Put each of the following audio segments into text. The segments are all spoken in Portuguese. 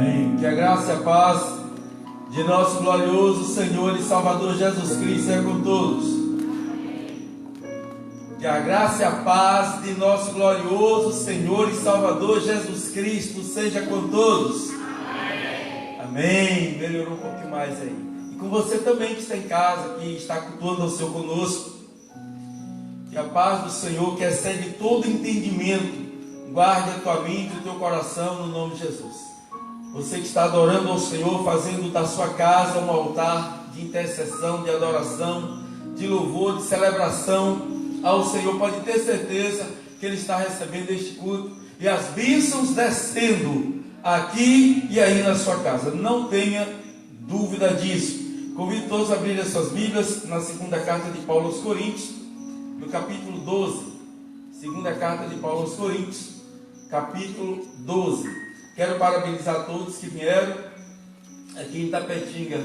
Amém. Que a graça e a paz de nosso glorioso Senhor e Salvador Jesus Cristo seja com todos. Que a graça e a paz de nosso glorioso Senhor e Salvador Jesus Cristo seja com todos. Amém. Melhorou um pouquinho mais aí. E com você também que está em casa, que está cultuando ao Senhor conosco. Que a paz do Senhor, que excede todo entendimento, guarde a tua mente e o teu coração no nome de Jesus. Você que está adorando ao Senhor, fazendo da sua casa um altar de intercessão, de adoração, de louvor, de celebração ao Senhor, pode ter certeza que Ele está recebendo este culto e as bênçãos descendo aqui e aí na sua casa. Não tenha dúvida disso. Convido todos a abrirem as suas Bíblias na segunda carta de Paulo aos Coríntios, no capítulo 12. Segunda carta de Paulo aos Coríntios, capítulo 12. Quero parabenizar todos que vieram. Aqui em Itapetinga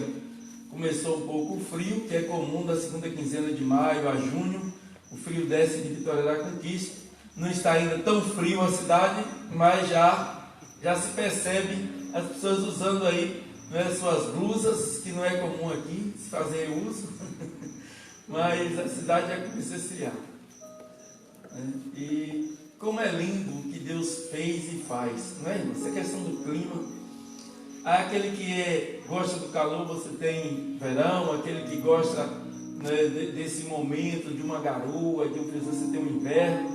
começou um pouco o frio, que é comum da segunda quinzena de maio a junho. O frio desce de Vitória da Conquista. Não está ainda tão frio a cidade, mas já se percebe as pessoas usando aí, né, suas blusas, que não é comum aqui se fazer uso. Mas a cidade já começou a esfriar. E como é lindo o que Deus fez e faz, não é? Essa questão do clima. Aquele que gosta do calor, você tem verão. Aquele que gosta, né, desse momento de uma garoa, de um frio, você tem um inverno.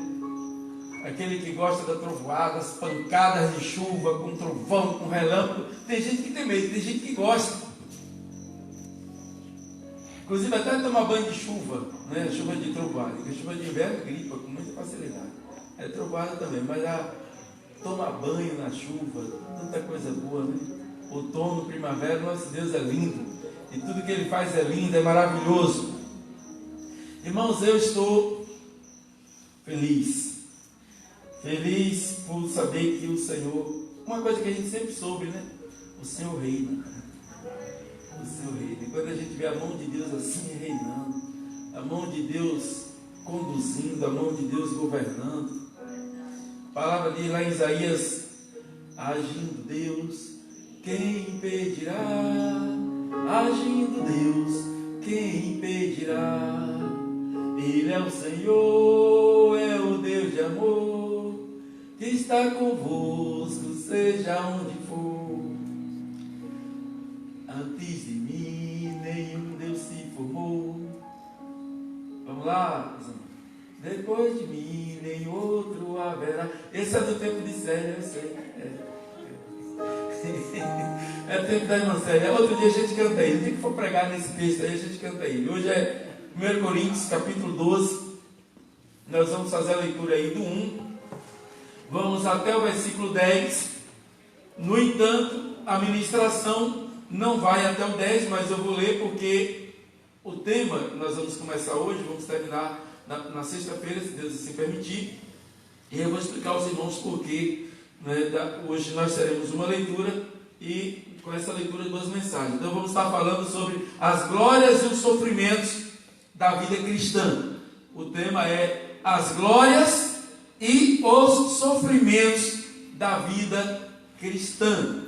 Aquele que gosta da trovoada, as pancadas de chuva, com trovão, com relâmpago. Tem gente que tem medo, tem gente que gosta. Inclusive até tomar banho de chuva, né? Chuva de trovoada, porque chuva de inverno gripa com muita facilidade. É trovoada também, mas tomar banho na chuva, tanta coisa boa, né? Outono, primavera, nosso Deus é lindo. E tudo que Ele faz é lindo, é maravilhoso. Irmãos, eu estou feliz. Feliz por saber que o Senhor, uma coisa que a gente sempre soube, né? O Senhor reina. O Senhor reina. E quando a gente vê a mão de Deus assim reinando, a mão de Deus conduzindo, a mão de Deus governando. A palavra diz lá em Isaías: agindo Deus, quem impedirá? Agindo Deus, quem impedirá? Ele é o Senhor, é o Deus de amor, que está convosco, seja onde for. Antes de mim, nenhum Deus se formou. Vamos lá, depois de mim, nem outro haverá. Esse é do tempo de Célia, eu sei. É tempo da irmã Célia. Outro dia a gente canta ele. O dia que for pregar nesse texto aí, a gente canta ele. Hoje é 1 Coríntios, capítulo 12. Nós vamos fazer a leitura aí do 1. Vamos até o versículo 10. No entanto, a ministração não vai até o 10, mas eu vou ler porque o tema que nós vamos começar hoje, vamos terminar na sexta-feira, se Deus assim permitir, e eu vou explicar aos irmãos porquê, né, hoje nós teremos uma leitura e com essa leitura 2 mensagens. Então vamos estar falando sobre as glórias e os sofrimentos da vida cristã. O tema é as glórias e os sofrimentos da vida cristã.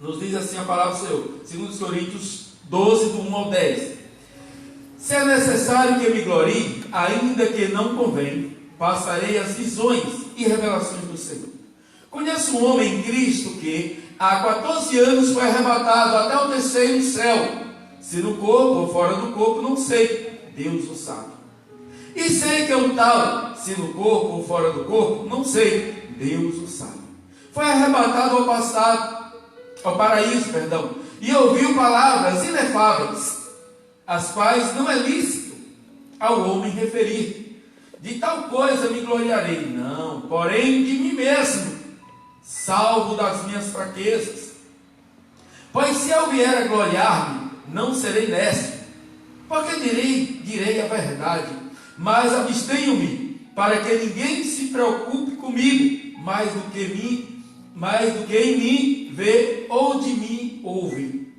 Nos diz assim a palavra do Senhor, 2 Coríntios 12, do 1 ao 10. Se é necessário que eu me glorie, ainda que não convém, passarei as visões e revelações do Senhor. Conheço um homem em Cristo que há 14 anos foi arrebatado até o terceiro céu. Se no corpo ou fora do corpo, não sei, Deus o sabe. E sei que é um tal, se no corpo ou fora do corpo, não sei, Deus o sabe. Foi arrebatado ao paraíso, e ouviu palavras inefáveis, as quais não é lícito ao homem referir. De tal coisa me gloriarei, não, porém de mim mesmo, salvo das minhas fraquezas. Pois se eu vier a gloriar-me, não serei nécio, porque direi a verdade, mas abstenho-me, para que ninguém se preocupe comigo, mais do que em mim vê ou de mim ouve.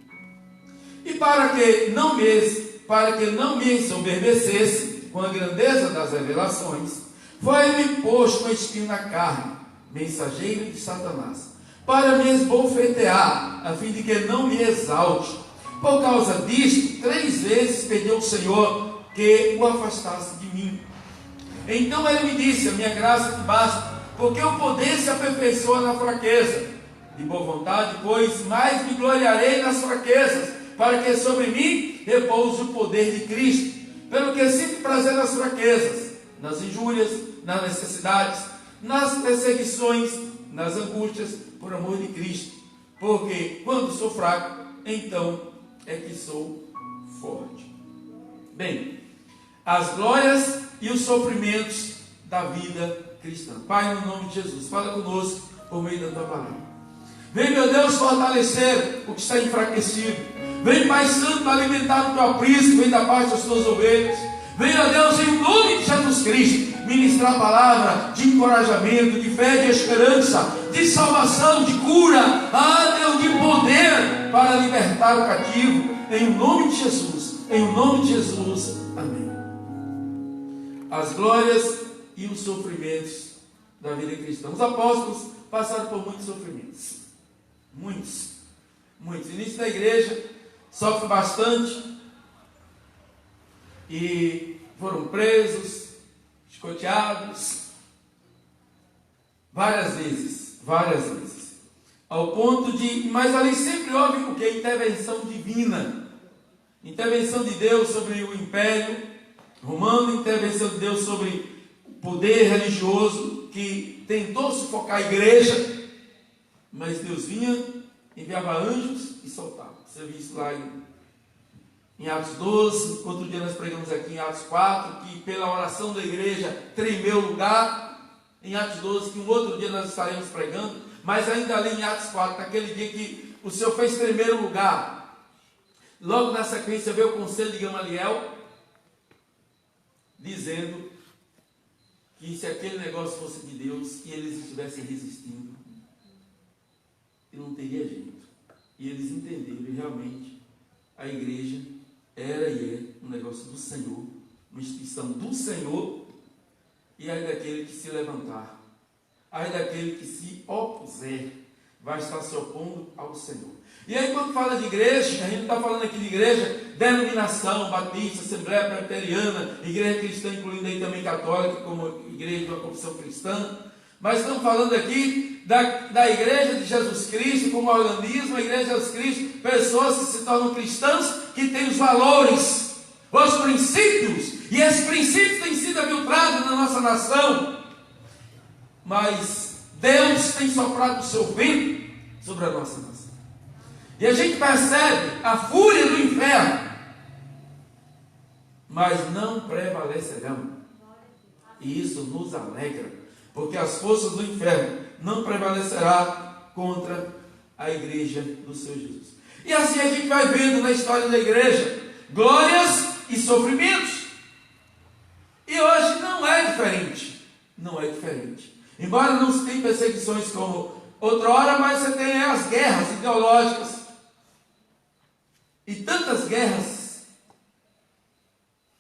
E para que não me ensoberbecesse com a grandeza das revelações, foi-me posto um espinho na carne, mensageiro de Satanás, para me esbofetear, a fim de que não me exalte. Por causa disto, 3 vezes pedi ao Senhor que o afastasse de mim. Então ele me disse: a minha graça te basta, porque o poder se aperfeiçoa na fraqueza. De boa vontade, pois, mais me gloriarei nas fraquezas, para que sobre mim repouse o poder de Cristo. Pelo que sinto prazer nas fraquezas, nas injúrias, nas necessidades, nas perseguições, nas angústias, por amor de Cristo. Porque quando sou fraco, então é que sou forte. Bem, as glórias e os sofrimentos da vida cristã. Pai, no nome de Jesus, fala conosco por meio da tua palavra. Vem, meu Deus, fortalecer o que está enfraquecido. Vem, Pai Santo, alimentar o teu aprisco, vem da parte das tuas ovelhas. Vem, ó Deus, em nome de Jesus Cristo, ministrar a palavra de encorajamento, de fé, de esperança, de salvação, de cura, Deus, de poder para libertar o cativo, em nome de Jesus, em nome de Jesus, amém. As glórias e os sofrimentos da vida cristã. Os apóstolos passaram por muitos sofrimentos, muitos. O início da igreja sofre bastante, e foram presos, escoteados, várias vezes, ao ponto de, mas ali sempre houve o que? Intervenção divina, intervenção de Deus sobre o império romano, intervenção de Deus sobre o poder religioso que tentou sufocar a igreja, mas Deus vinha, enviava anjos e soltava. Você viu isso lá em Atos 12, outro dia nós pregamos aqui em Atos 4, que pela oração da igreja tremeu o lugar. Em Atos 12, que um outro dia nós estaremos pregando, mas ainda ali em Atos 4, naquele dia que o Senhor fez tremer o lugar. Logo na sequência veio o conselho de Gamaliel, dizendo que se aquele negócio fosse de Deus, que eles estivessem resistindo, e não teria jeito. E eles entenderam, e realmente a igreja era e é um negócio do Senhor, uma instituição do Senhor, e aí daquele que se levantar, aí daquele que se opuser, vai estar se opondo ao Senhor. E aí quando fala de igreja, a gente está falando aqui de igreja, denominação, batista, assembleia presbiteriana, igreja cristã, incluindo aí também católica, como igreja de uma confissão cristã, mas estamos falando aqui da igreja de Jesus Cristo, como organismo, a igreja de Jesus Cristo, pessoas que se tornam cristãs, que têm os valores, os princípios, e esses princípios têm sido abiltrados na nossa nação, mas Deus tem soprado o seu vento sobre a nossa nação, e a gente percebe a fúria do inferno, mas não prevalecerão, e isso nos alegra, porque as forças do inferno não prevalecerá contra a igreja do Senhor Jesus. E assim a gente vai vendo na história da igreja glórias e sofrimentos. E hoje não é diferente. Não é diferente. Embora não se tenha perseguições como outrora, mas você tem as guerras ideológicas. E tantas guerras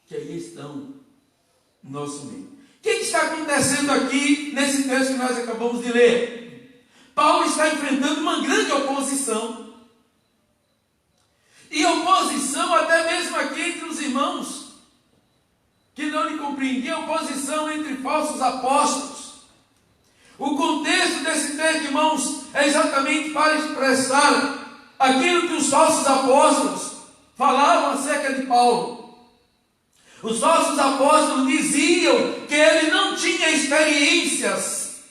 que aí estão no nosso meio. O que está acontecendo aqui nesse texto que nós acabamos de ler? Paulo está enfrentando uma grande oposição. E oposição até mesmo aqui entre os irmãos, que não lhe compreendiam, oposição entre falsos apóstolos. O contexto desse texto, irmãos, é exatamente para expressar aquilo que os falsos apóstolos falavam acerca de Paulo. Os falsos apóstolos diziam que ele não tinha experiências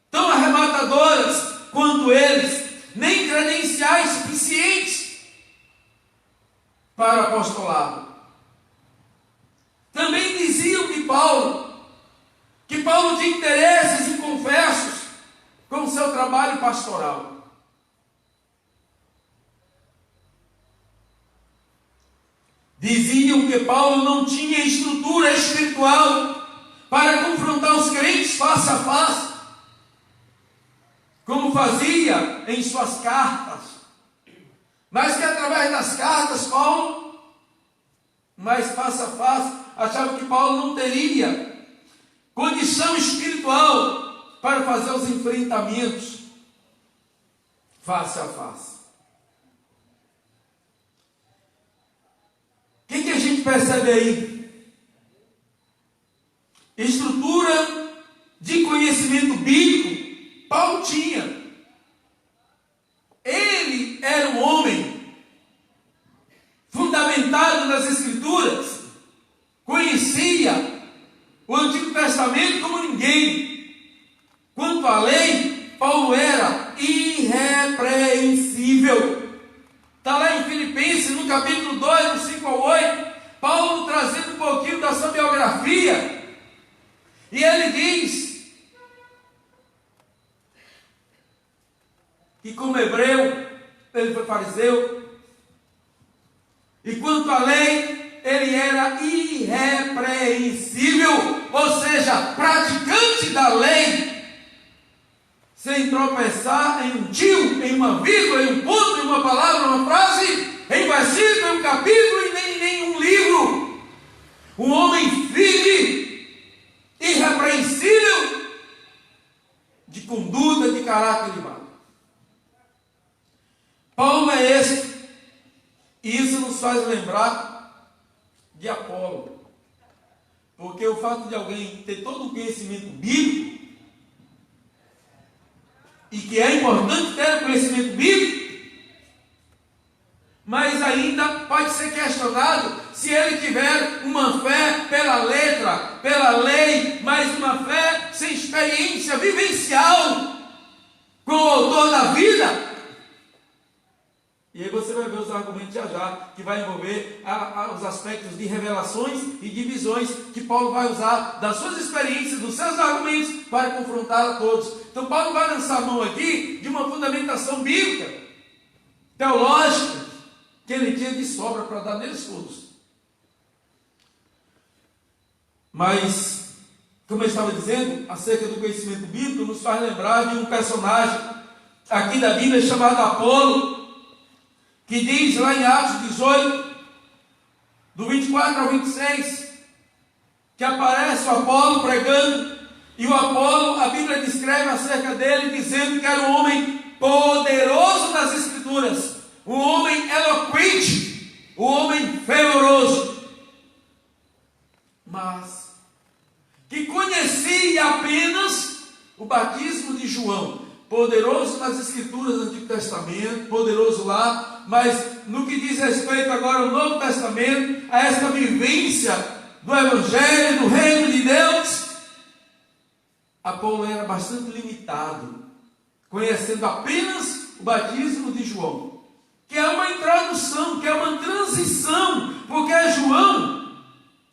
tão arrebatadoras quanto eles, nem credenciais suficientes para o apostolado. Também diziam que Paulo tinha interesses inconfessos com o seu trabalho pastoral. Diziam que Paulo não tinha estrutura espiritual para confrontar os crentes face a face, como fazia em suas cartas, mas que através das cartas Paulo, mais face a face, achava que Paulo não teria condição espiritual para fazer os enfrentamentos face a face. O que a gente percebe aí? Estrutura de conhecimento bíblico, Paulo tinha. Ele era um homem fundamentado nas Escrituras, conhecia o Antigo Testamento como ninguém. Quanto à lei, Paulo era irrepreensível. Está lá em Filipenses, no capítulo 2, do 5 ao 8, Paulo trazendo um pouquinho da sua biografia, e ele diz que como hebreu, ele foi fariseu, e quanto à lei, ele era irrepreensível, ou seja, praticante da lei, sem tropeçar em um tio, em uma vírgula, em um ponto, em uma palavra, uma frase, em um versículo, em um capítulo e nem em nenhum livro. Um homem firme, irrepreensível, de conduta, de caráter elevado. Paulo é esse, e isso nos faz lembrar de Apolo, porque o fato de alguém ter todo o conhecimento bíblico, e que é importante ter o conhecimento bíblico, mas ainda pode ser questionado se ele tiver uma fé pela letra, pela lei, mas uma fé sem experiência vivencial com o autor da vida. E aí você vai ver os argumentos já, que vai envolver os aspectos de revelações e de visões que Paulo vai usar das suas experiências, dos seus argumentos, para confrontar a todos. Então Paulo vai lançar a mão aqui de uma fundamentação bíblica, teológica, que ele tinha de sobra para dar neles todos. Mas, como eu estava dizendo, acerca do conhecimento bíblico, nos faz lembrar de um personagem aqui da Bíblia chamado Apolo, que diz lá em Atos 18, do 24 ao 26, que aparece o Apolo pregando, e o Apolo, a Bíblia descreve acerca dele, dizendo que era um homem poderoso nas Escrituras, um homem eloquente, um homem fervoroso, mas que conhecia apenas o batismo de João. Poderoso nas Escrituras do Antigo Testamento, poderoso lá, mas no que diz respeito agora ao Novo Testamento, a esta vivência do Evangelho, do Reino de Deus, Apolo era bastante limitado, conhecendo apenas o batismo de João, que é uma introdução, que é uma transição, porque é João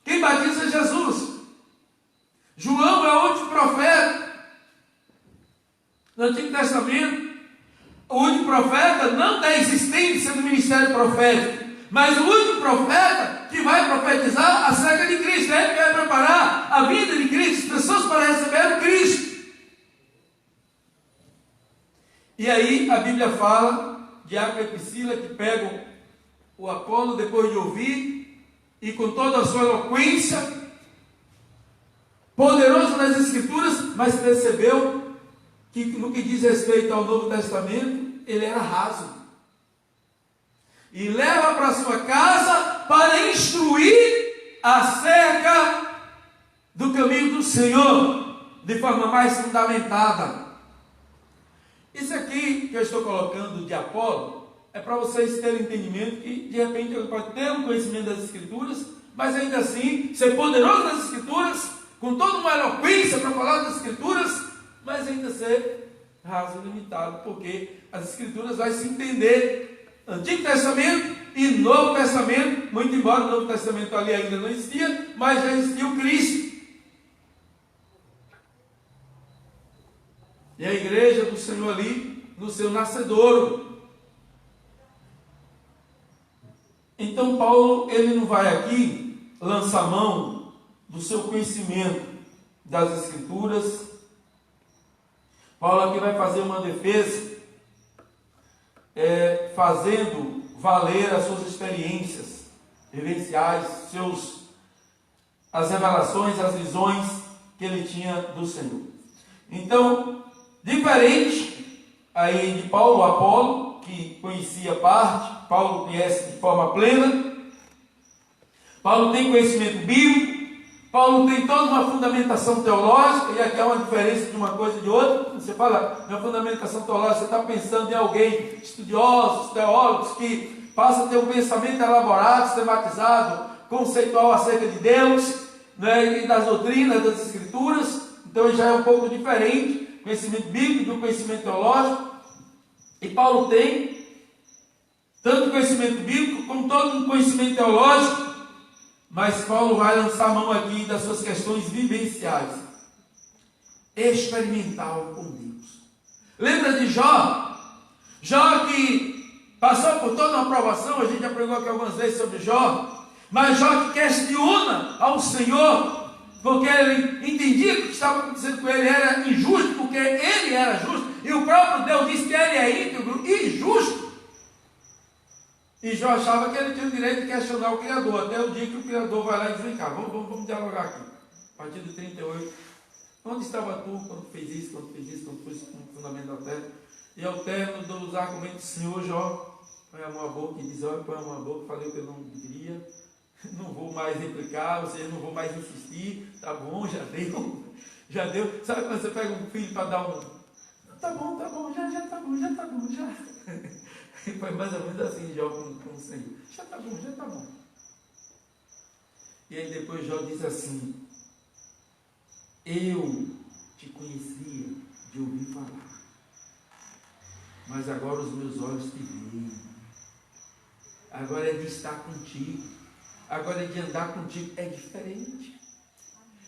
quem batiza Jesus. João é o último profeta no Antigo Testamento, o último profeta não da existência do ministério profético, mas o último profeta que vai profetizar acerca de Cristo, ele vai preparar a vida de Cristo, as pessoas para receber o Cristo. E aí a Bíblia fala de Áquila e Priscila que pegam o Apolo depois de ouvir, e com toda a sua eloquência, poderoso nas Escrituras, mas percebeu que no que diz respeito ao Novo Testamento, ele era raso. E leva para sua casa para instruir acerca do caminho do Senhor, de forma mais fundamentada. Isso aqui que eu estou colocando de Apolo, é para vocês terem entendimento que de repente ele pode ter um conhecimento das Escrituras, mas ainda assim ser poderoso nas Escrituras, com toda uma eloquência para falar das Escrituras, mas ainda ser raso e limitado, porque as Escrituras vai se entender Antigo Testamento e Novo Testamento, muito embora o Novo Testamento ali ainda não existia, mas já existia o Cristo. E a igreja do Senhor ali, no seu nascedouro. Então Paulo, ele não vai aqui lançar mão do seu conhecimento das Escrituras. Paulo aqui vai fazer uma defesa, fazendo valer as suas experiências vivenciais, as revelações, as visões que ele tinha do Senhor. Então, diferente aí de Paulo, Apolo, que conhecia parte, Paulo conhece de forma plena, Paulo tem conhecimento bíblico, Paulo tem toda uma fundamentação teológica, e aqui há uma diferença de uma coisa e de outra. Você fala na fundamentação teológica, você está pensando em alguém, estudiosos, teólogos, que passa a ter um pensamento elaborado, sistematizado, conceitual acerca de Deus, né, e das doutrinas, das escrituras. Então já é um pouco diferente, conhecimento bíblico do conhecimento teológico. E Paulo tem tanto conhecimento bíblico como todo um conhecimento teológico. Mas Paulo vai lançar a mão aqui das suas questões vivenciais, experimental com Deus. Lembra de Jó? Jó que passou por toda uma provação, a gente já pregou aqui algumas vezes sobre Jó, mas Jó que quer se una ao Senhor, porque ele entendia que o que estava acontecendo com ele era injusto, porque ele era justo, e o próprio Deus disse que ele é íntegro e justo. E Jó achava que ele tinha o direito de questionar o Criador, até o dia que o Criador vai lá e diz: vem cá, vamos dialogar aqui. A partir do 38, onde estava tu quando fez isso, quando foi no fundamento da terra? E ao término dos argumentos do Senhor, Jó põe a mão à boca e diz: olha, põe a mão à boca, falei o que eu não queria, não vou mais replicar, ou seja, não vou mais insistir, tá bom, já deu. Sabe quando você pega um filho para dar um, tá bom, já tá bom, já. E foi mais ou menos assim Jó com o Senhor: já tá bom. E aí depois Jó diz assim: eu te conhecia de ouvir falar, mas agora os meus olhos te veem. Agora é de estar contigo, agora é de andar contigo, é diferente.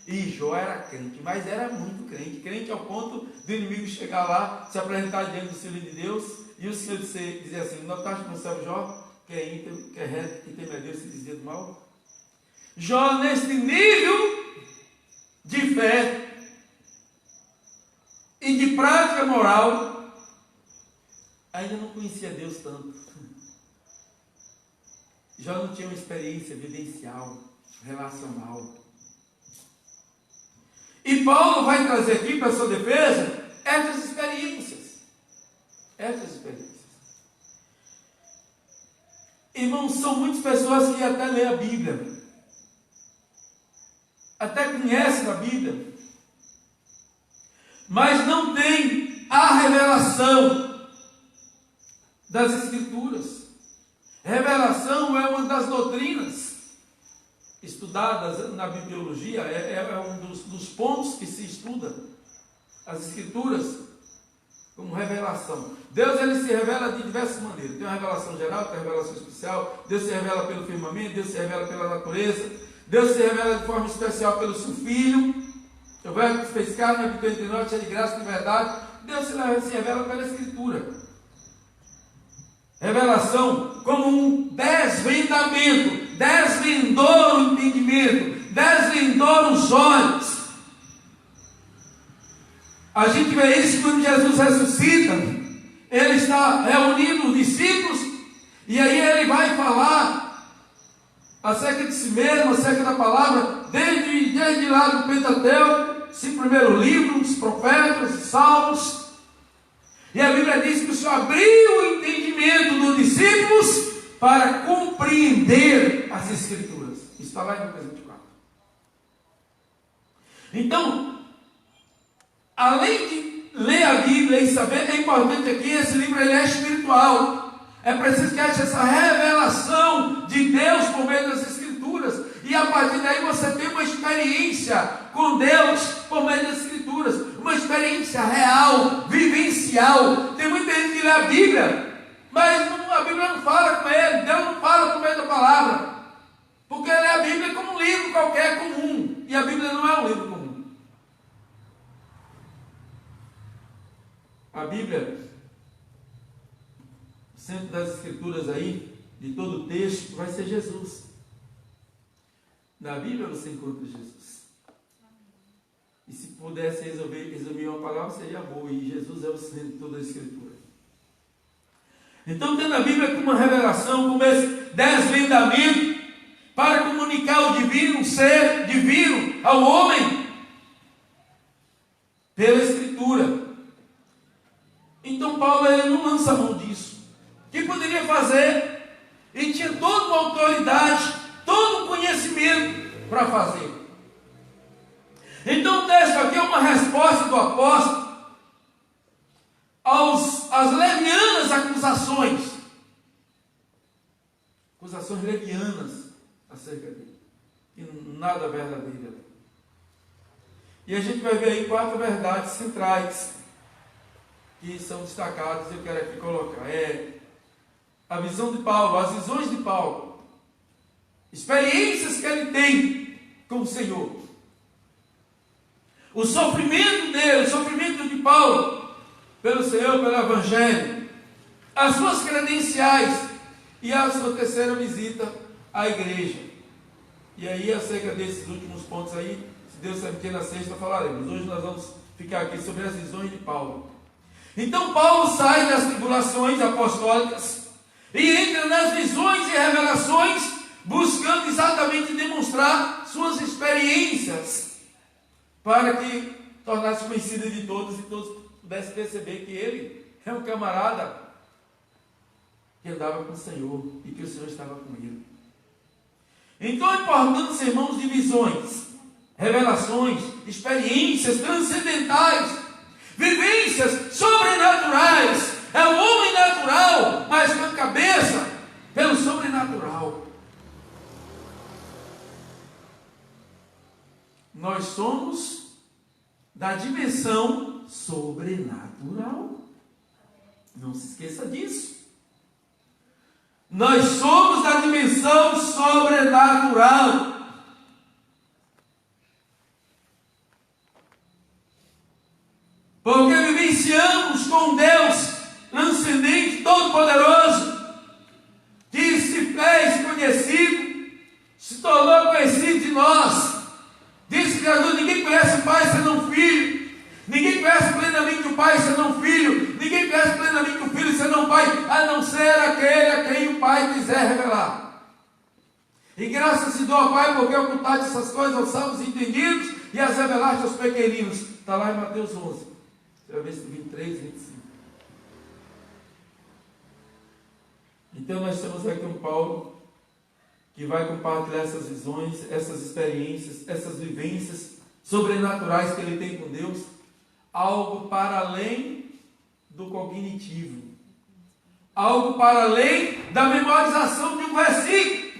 E Jó era crente, mas era muito crente ao ponto do inimigo chegar lá, se apresentar diante do Senhor de Deus, e o Senhor dizer assim: notaste como serve Jó, que é íntegro, que é reto, que teme a Deus, se desvia do mal? Jó, nesse nível de fé e de prática moral, ainda não conhecia Deus tanto. Jó não tinha uma experiência vivencial, relacional. E Paulo vai trazer aqui para a sua defesa essas experiências. Irmãos, são muitas pessoas que até lêem a Bíblia, até conhecem a Bíblia, mas não tem a revelação das Escrituras. Revelação é uma das doutrinas estudadas na bibliologia, é um dos pontos que se estuda as Escrituras como revelação. Deus, ele se revela de diversas maneiras. Tem uma revelação geral, tem uma revelação especial. Deus se revela pelo firmamento, Deus se revela pela natureza, Deus se revela de forma especial pelo seu Filho. O Verbo que se fez carne, habitou entre nós, cheio de graça e de verdade. Deus se revela pela Escritura. Revelação como um desvendamento, desvendou o entendimento, desvendou os olhos. A gente vê isso quando Jesus ressuscita. Ele está reunindo os discípulos, e aí ele vai falar acerca de si mesmo, acerca da palavra, desde lá do Pentateuco, esse primeiro livro, os profetas, os salmos. E a Bíblia diz que o Senhor abriu o entendimento dos discípulos para compreender as Escrituras. Isso está lá em Lucas 24. Então, além de ler a Bíblia e saber, é importante aqui, esse livro ele é espiritual. É preciso que haja essa revelação de Deus por meio das Escrituras. E a partir daí você tem uma experiência com Deus por meio das Escrituras. Uma experiência real, vivencial. Tem muita gente que lê a Bíblia, mas a Bíblia não fala com ele. Deus não fala por meio da palavra. Porque lê a Bíblia como um livro qualquer comum. E a Bíblia não é um livro comum. A Bíblia, o centro das Escrituras aí, de todo o texto, vai ser Jesus. Na Bíblia você encontra Jesus. E se pudesse resumir uma palavra, seria amor. E Jesus é o centro de toda a Escritura. Então, tendo a Bíblia como uma revelação, como esse desvendamento, para comunicar o divino, um ser divino ao homem, pela Escritura. Então Paulo poderia fazer, e tinha toda uma autoridade, todo um conhecimento para fazer. Então o texto aqui é uma resposta do apóstolo às levianas acusações levianas acerca dele, e nada verdadeiro. E a gente vai ver aí 4 verdades centrais que são destacadas, eu quero aqui colocar. A visão de Paulo, as visões de Paulo, experiências que ele tem com o Senhor, o sofrimento dele, o sofrimento de Paulo pelo Senhor, pelo Evangelho, as suas credenciais e a sua terceira visita à igreja. E aí, acerca desses últimos pontos aí, se Deus permitir, na sexta falaremos. Hoje nós vamos ficar aqui sobre as visões de Paulo. Então Paulo sai das tribulações apostólicas e entra nas visões e revelações, buscando exatamente demonstrar suas experiências, para que tornasse conhecida de todos e todos pudessem perceber que ele é um camarada que andava com o Senhor e que o Senhor estava com ele. Então a importância, irmãos, de visões, revelações, experiências transcendentais, vivências sobrenaturais. É o homem natural, mas com a cabeça pelo sobrenatural. Nós somos da dimensão sobrenatural. Não se esqueça disso. Nós somos da dimensão sobrenatural. Porque vivenciamos com Deus transcendente, todo-poderoso, que se fez conhecido, se tornou conhecido de nós. Disse o Criador: ninguém conhece o Pai senão o Filho. Ninguém conhece plenamente o Pai senão o Filho. Ninguém conhece plenamente o Filho senão o Pai, a não ser aquele a quem o Pai quiser revelar. E graças se dou ao Pai, porque ocultaste essas coisas aos salvos entendidos e as revelaste aos pequeninos. Está lá em Mateus 11. Você vai ver se 23 e 25. Então nós temos aqui um Paulo que vai compartilhar essas visões, essas experiências, essas vivências sobrenaturais que ele tem com Deus, algo para além do cognitivo, algo para além da memorização de um versículo,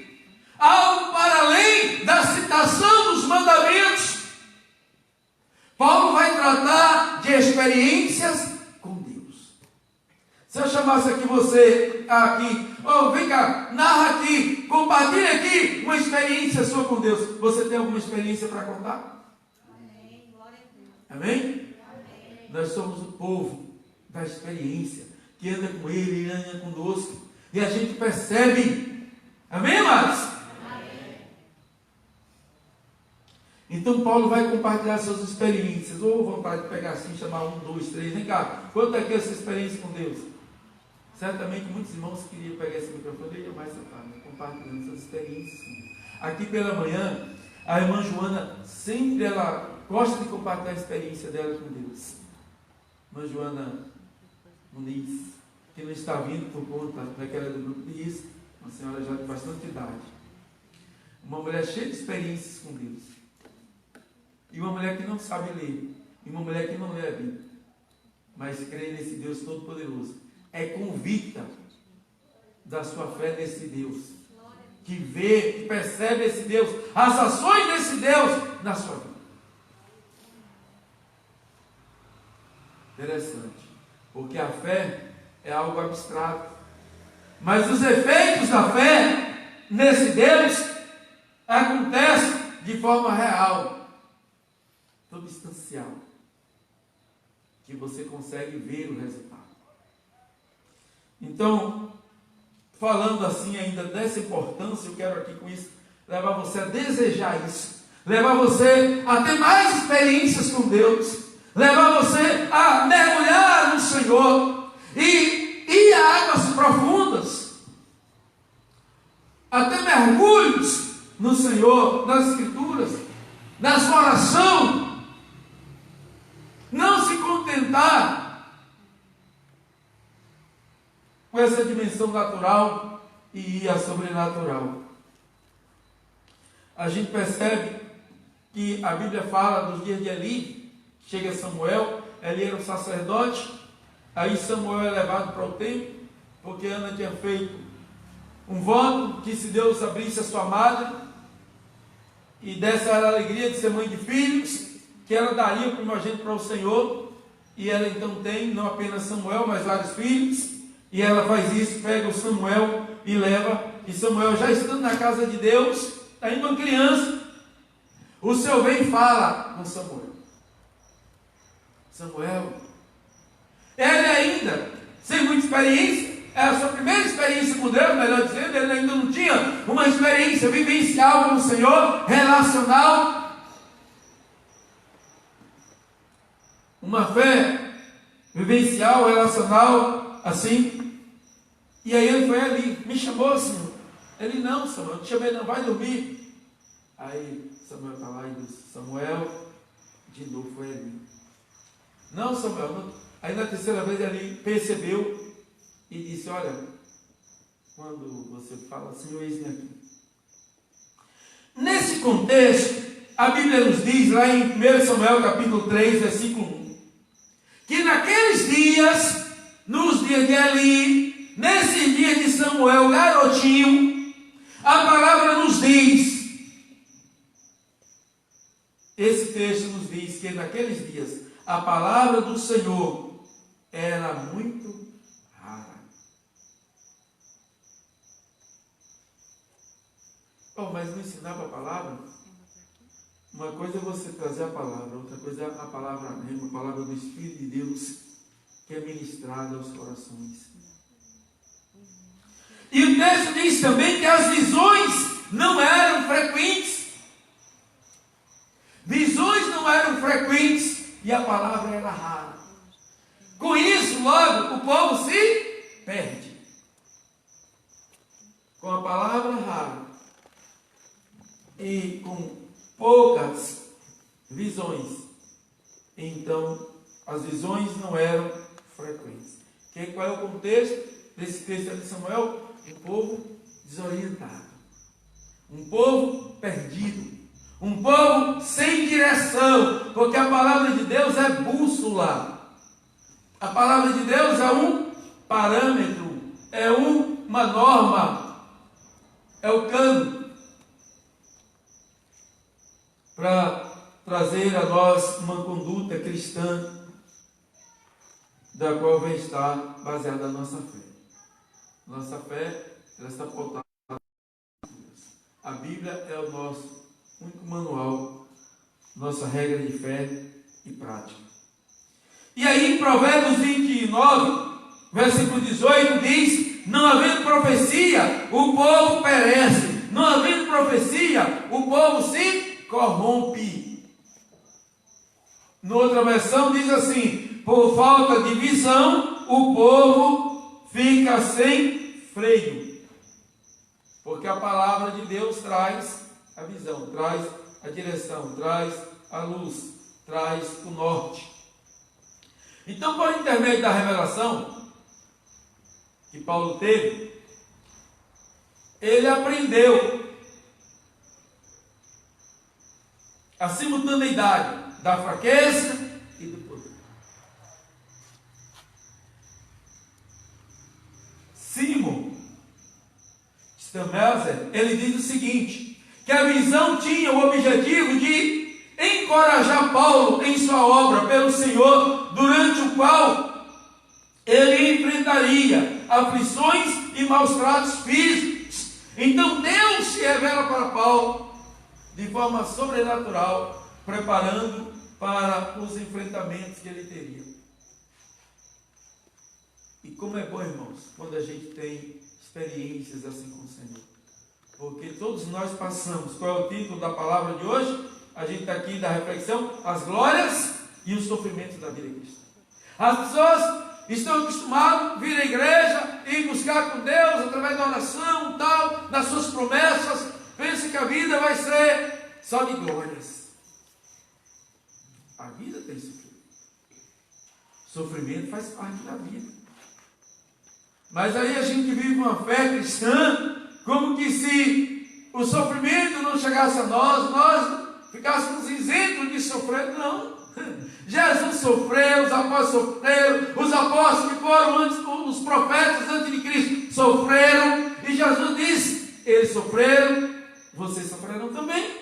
algo para além da citação dos mandamentos. Paulo vai tratar de experiências com Deus. Se eu chamasse aqui você, vem cá, narra aqui, compartilha aqui uma experiência sua com Deus. Você tem alguma experiência para contar? Amém. Glória a Deus. Amém? Amém. Nós somos o povo da experiência, que anda com Ele, Ele anda conosco, e a gente percebe. Amém, amados? Então Paulo vai compartilhar suas experiências. Ou vontade de pegar assim, chamar 1, 2, 3. Vem cá, quanto é que é essa experiência com Deus? Certamente muitos irmãos queriam pegar esse microfone e mais compartilhando suas experiências com Deus. Aqui pela manhã, a irmã Joana sempre ela gosta de compartilhar a experiência dela com Deus. Irmã Joana Muniz, que não está vindo por conta daquela do grupo de risco, uma senhora já de bastante idade. Uma mulher cheia de experiências com Deus. E uma mulher que não sabe ler. E uma mulher que não lê a Bíblia. Mas crê nesse Deus Todo-Poderoso. É convicta da sua fé nesse Deus. Que vê, que percebe esse Deus. As ações desse Deus na sua vida. Interessante. Porque a fé é algo abstrato. Mas os efeitos da fé nesse Deus acontecem de forma real. Substancial, que você consegue ver o resultado. Então, falando assim ainda dessa importância, eu quero aqui com isso levar você a desejar isso, levar você a ter mais experiências com Deus, levar você a mergulhar no Senhor e ir a águas profundas, a ter mergulhos no Senhor, nas Escrituras, na sua oração. Não se contentar com essa dimensão natural e ia sobrenatural. A gente percebe que a Bíblia fala dos dias de Eli. Chega Samuel, Eli era um sacerdote, aí Samuel é levado para o templo, porque Ana tinha feito um voto que se Deus abrisse a sua madre e desse a ela a alegria de ser mãe de filhos, que ela daria o primogênito para o Senhor, e ela então tem não apenas Samuel, mas vários filhos, e ela faz isso, pega o Samuel e leva, e Samuel já estando na casa de Deus, ainda uma criança, o Senhor vem e fala com Samuel. Samuel, ele ainda, sem muita experiência, é a sua primeira experiência com Deus, melhor dizendo, ele ainda não tinha uma experiência vivencial com o Senhor, relacional, uma fé vivencial, relacional, assim. E aí ele foi ali, me chamou, Senhor. Ele, não, Samuel, não te chamei não, vai dormir. Aí Samuel está lá e diz, Samuel, de novo foi ali. Não, Samuel, não. Aí na terceira vez ele percebeu e disse, olha, quando você fala, Senhor, eis-me aqui. Nesse contexto, a Bíblia nos diz, lá em 1 Samuel capítulo 3, versículo 1, que naqueles dias, nos dias de Eli, nesse dia de Samuel, garotinho, a palavra nos diz, esse texto nos diz que naqueles dias, a palavra do Senhor era muito rara. Oh, mas não ensinava a palavra? Uma coisa é você trazer a palavra, outra coisa é a palavra mesmo, a palavra do Espírito de Deus, que é ministrada aos corações. E o texto diz também que as visões não eram frequentes. Visões não eram frequentes e a palavra era rara. Com isso, logo, o povo se perde. Com a palavra rara e com poucas visões, então as visões não eram frequentes. Qual é o contexto desse texto de Samuel? Um povo desorientado, um povo perdido, um povo sem direção, porque a palavra de Deus é bússola, a palavra de Deus é um parâmetro, é uma norma, é o cano para trazer a nós uma conduta cristã, da qual vai estar baseada a nossa fé. Nossa fé, ela está pautada em Deus. A Bíblia é o nosso único manual, nossa regra de fé e prática. E aí, em Provérbios 29, versículo 18, diz: não havendo profecia, o povo perece. Não havendo profecia, o povo se corrompe. Noutra versão diz assim: por falta de visão, o povo fica sem freio. Porque a palavra de Deus traz a visão, traz a direção, traz a luz, traz o norte. Então, por intermédio da revelação que Paulo teve, ele aprendeu a simultaneidade da fraqueza e do poder. Simon Stammelser, ele diz o seguinte, que a visão tinha o objetivo de encorajar Paulo em sua obra pelo Senhor, durante o qual ele enfrentaria aflições e maus tratos físicos. Então Deus se revela para Paulo de forma sobrenatural, preparando para os enfrentamentos que ele teria. E como é bom, irmãos, quando a gente tem experiências assim com o Senhor. Porque todos nós passamos. Qual é o título da palavra de hoje? A gente está aqui da reflexão: as glórias e os sofrimentos da vida cristã. As pessoas estão acostumadas a vir à igreja e buscar com Deus através da oração, tal, das suas promessas. Pensam que a vida vai ser só de glórias. A vida tem sofrimento. Sofrimento faz parte da vida. Mas aí a gente vive uma fé cristã como que se o sofrimento não chegasse a nós ficássemos isentos de sofrer. Não. Jesus sofreu, os apóstolos sofreram, os apóstolos que foram antes, os profetas antes de Cristo sofreram, e Jesus disse, eles sofreram, vocês sofrerão também.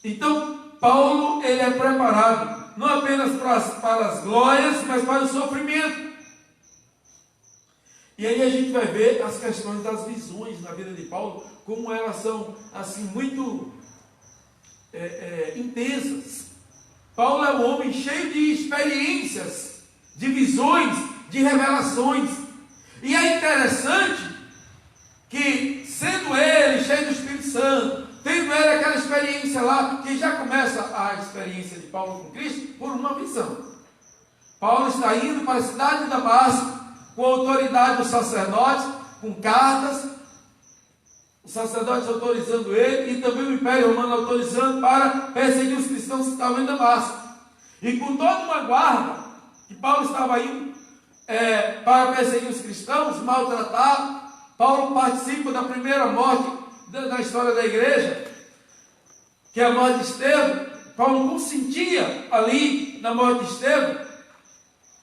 Então, Paulo, ele é preparado, não apenas para as glórias, mas para o sofrimento. E aí a gente vai ver as questões das visões na vida de Paulo, como elas são, assim, muito intensas. Paulo é um homem cheio de experiências, de visões, de revelações. E é interessante que, sendo ele cheio do Espírito Santo, tendo ele aquela experiência lá, que já começa a experiência de Paulo com Cristo, por uma visão. Paulo está indo para a cidade de Damasco, com a autoridade dos sacerdotes, com cartas, os sacerdotes autorizando ele, e também o Império Romano autorizando para perseguir os cristãos que estavam em Damasco. E com toda uma guarda, que Paulo estava indo para perseguir os cristãos, maltratar, Paulo participa da primeira morte da história da igreja, que é a morte de Estevão. Paulo consentia ali na morte de Estevão,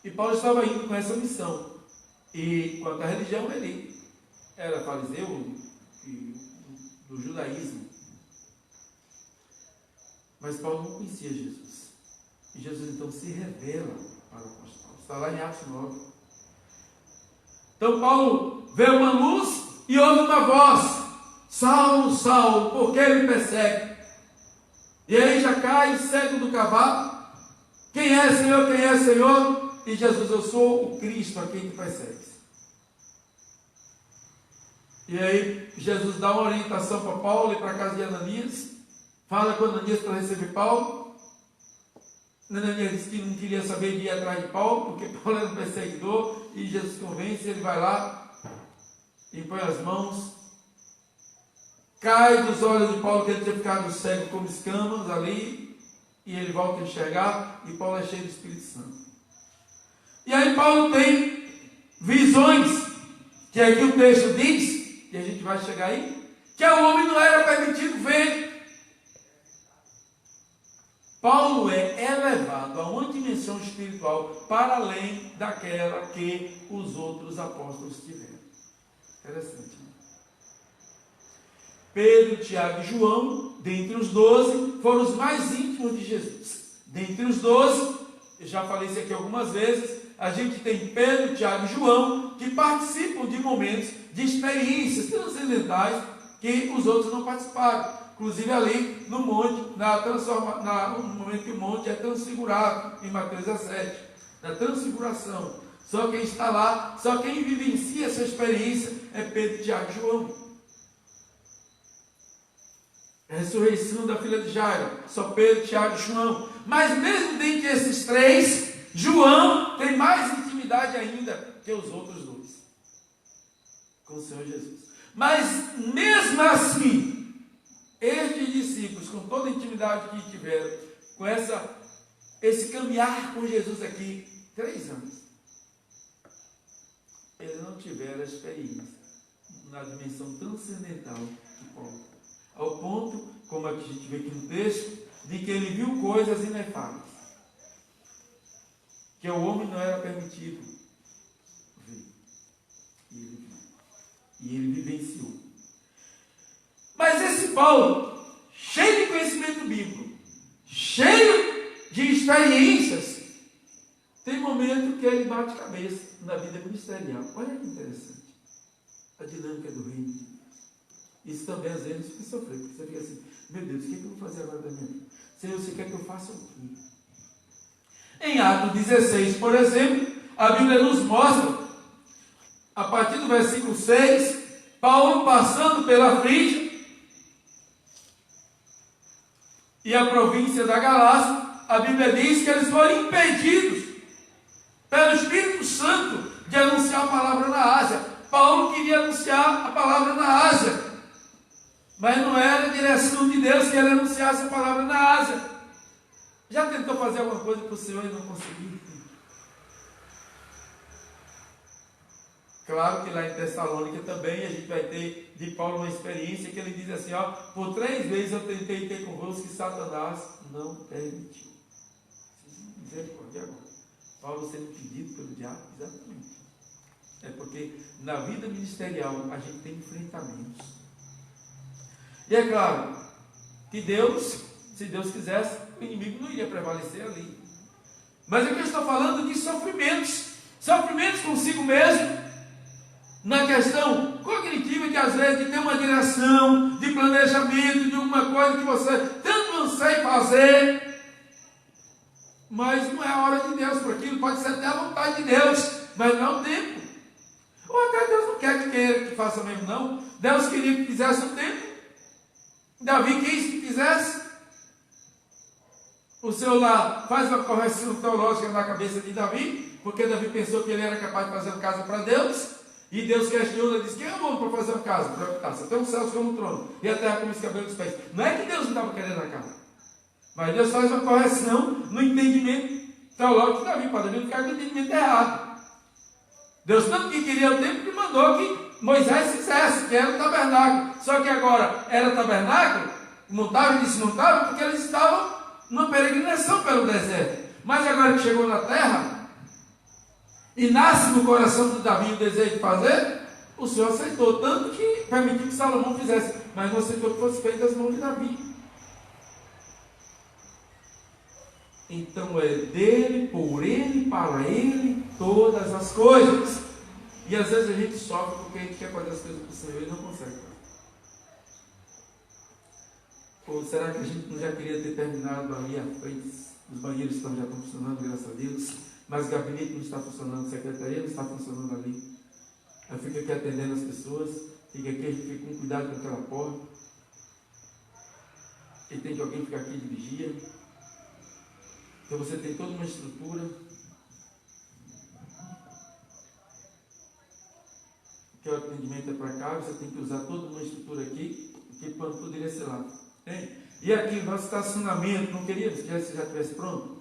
e Paulo estava indo com essa missão. E quanto à religião, ele era fariseu do judaísmo. Mas Paulo não conhecia Jesus. E Jesus então se revela para o apóstolo Paulo. Está lá em Atos 9. Então Paulo vê uma luz e ouve uma voz: Saulo, Saulo, por que me persegue? E aí já cai cego do cavalo. Quem é, Senhor? Quem é, Senhor? E Jesus: eu sou o Cristo a quem te persegues. E aí Jesus dá uma orientação para Paulo e para a casa de Ananias. Fala com Ananias para receber Paulo. Ananias disse que não queria saber de ir atrás de Paulo, porque Paulo era um perseguidor, e Jesus convence, ele vai lá e põe as mãos. Cai dos olhos de Paulo, que ele tinha ficado cego como escamas ali, e ele volta a enxergar, e Paulo é cheio do Espírito Santo. E aí Paulo tem visões, que aqui o texto diz, e a gente vai chegar aí, que ao homem não era permitido ver. Paulo é elevado a uma dimensão espiritual para além daquela que os outros apóstolos tiveram. Interessante, né? Pedro, Tiago e João, dentre os 12, foram os mais íntimos de Jesus. Dentre os 12, eu já falei isso aqui algumas vezes, a gente tem Pedro, Tiago e João, que participam de momentos de experiências transcendentais que os outros não participaram. Inclusive ali no monte, no momento que o monte é transfigurado, em Mateus 17, na transfiguração. Só quem está lá, só quem vivencia essa experiência é Pedro, Tiago e João. A ressurreição da filha de Jairo, só Pedro, Tiago e João. Mas mesmo dentre esses três, João tem mais intimidade ainda que os outros dois com o Senhor Jesus. Mas mesmo assim, estes discípulos, com toda a intimidade que tiveram, com esse caminhar com Jesus aqui, 3 anos, eles não tiveram a experiência na dimensão transcendental de Paulo. Ao ponto, como a gente vê aqui no texto, de que ele viu coisas inefáveis, que ao homem não era permitido ver. E ele viu. E ele vivenciou. Mas esse Paulo, cheio de conhecimento bíblico, cheio de experiências, tem momento que ele bate cabeça na vida ministerial. Olha que interessante. A dinâmica do reino de Deus. Isso também às vezes fica sofrendo, porque você fica assim: meu Deus, o que eu vou fazer agora da minha vida? Senhor, você quer que eu faça o quê? Em Atos 16, por exemplo, a Bíblia nos mostra, a partir do versículo 6, Paulo passando pela Frígia e a província da Galácia. A Bíblia diz que eles foram impedidos pelo Espírito Santo de anunciar a palavra na Ásia. Paulo queria anunciar a palavra na Ásia, mas não era a direção de Deus que ele anunciasse a palavra na Ásia. Já tentou fazer alguma coisa para o Senhor e não conseguiu? Claro que lá em Tessalônica também a gente vai ter de Paulo uma experiência que ele diz assim, ó, por 3 vezes eu tentei ter convosco que Satanás não permitiu. Misericórdia agora. Paulo sendo pedido pelo diabo, exatamente. É porque na vida ministerial a gente tem enfrentamentos. E é claro que Deus, se Deus quisesse, o inimigo não iria prevalecer ali. Mas aqui eu estou falando de sofrimentos. Sofrimentos consigo mesmo, na questão cognitiva, que às vezes de ter uma direção, de planejamento, de uma coisa que você tanto anseia fazer, mas não é a hora de Deus para aquilo, pode ser até a vontade de Deus, mas não é o tempo. Ou até Deus não quer que faça mesmo, não. Deus queria que fizesse o tempo. Davi quis que fizesse. O Senhor lá faz uma correção teológica na cabeça de Davi, porque Davi pensou que ele era capaz de fazer uma casa para Deus. E Deus questionou e disse: quem é o homem para fazer uma casa? Para habitar? Você tem os céus como um trono e a terra como os cabelos dos pés. Não é que Deus não estava querendo a casa, mas Deus faz uma correção no entendimento teológico de Davi, para Davi não ficar com o entendimento errado. Deus tanto que queria o tempo que mandou que Moisés fizesse, que era o tabernáculo. Só que agora era tabernáculo, montava e desmontava, porque eles estavam numa peregrinação pelo deserto. Mas agora que chegou na terra, e nasce no coração de Davi o desejo de fazer, o Senhor aceitou, tanto que permitiu que Salomão fizesse, mas não aceitou que fosse feito das mãos de Davi. Então é dele, por ele, para ele, todas as coisas. E às vezes a gente sofre porque a gente quer fazer as coisas para o Senhor e não consegue. Ou será que a gente não já queria ter terminado ali à frente? Os banheiros já estão funcionando, graças a Deus. Mas o gabinete não está funcionando, a secretaria não está funcionando ali. Eu fico aqui atendendo as pessoas, fica aqui, a gente fica com cuidado com aquela porta. E tem que alguém ficar aqui de vigia. Então você tem toda uma estrutura. Que o atendimento é para cá, você tem que usar toda uma estrutura aqui, porque poderia ser lá. Tem? E aqui, nosso estacionamento, não queríamos que já estivesse pronto?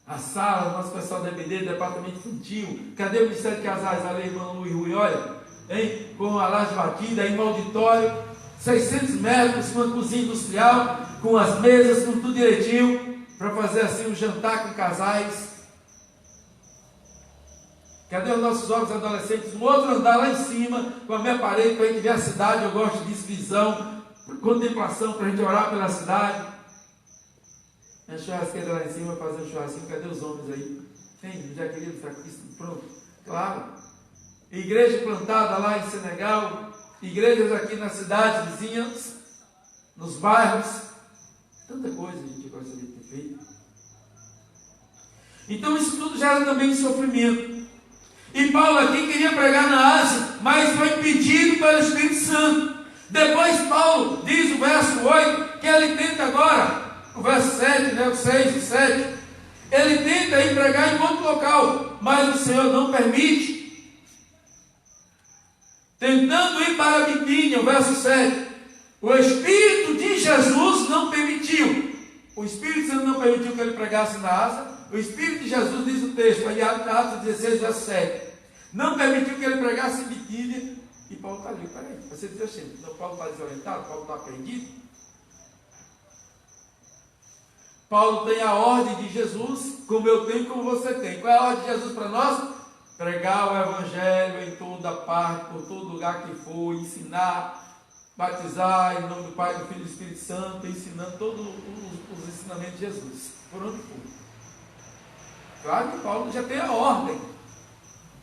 A sala, nosso pessoal da EBD, departamento infantil, cadê o Ministério de Casais, a irmã Lu e Rui, olha, hein? Com a laje batida, aí no auditório, 600 metros, com uma cozinha industrial, com as mesas, com tudo direitinho, para fazer assim um jantar com casais. Cadê os nossos jovens adolescentes? Um outro andar lá em cima, com a minha parede, para a gente ver a cidade, eu gosto disso, visão, contemplação, para a gente orar pela cidade. A churrasqueira lá em cima, fazer um churrasquinho, cadê os homens aí? Tem, já queria estar com isso pronto? Claro. Igreja plantada lá em Senegal, igrejas aqui nas cidades vizinhas, nos bairros, tanta coisa a gente gostaria de ter feito. Então isso tudo gera também sofrimento. E Paulo aqui queria pregar na Ásia, mas foi impedido pelo Espírito Santo. Depois Paulo diz o verso 8, que ele tenta agora, o verso 7, né, o 6, o 7, ele tenta ir pregar em outro local, mas o Senhor não permite. Tentando ir para a Bitínia, o verso 7, o Espírito de Jesus não permitiu. O Espírito Santo não permitiu que ele pregasse na Ásia. O Espírito de Jesus, diz o texto, aí Atos 16, verso 7, não permitiu que ele pregasse em Bitínia. E Paulo está ali, peraí, você diz assim, não, Paulo está desorientado, Paulo está perdido. Paulo tem a ordem de Jesus, como eu tenho e como você tem. Qual é a ordem de Jesus para nós? Pregar o Evangelho em toda parte, por todo lugar que for, ensinar, batizar em nome do Pai, do Filho e do Espírito Santo, ensinando todos os ensinamentos de Jesus, por onde for. Claro que Paulo já tem a ordem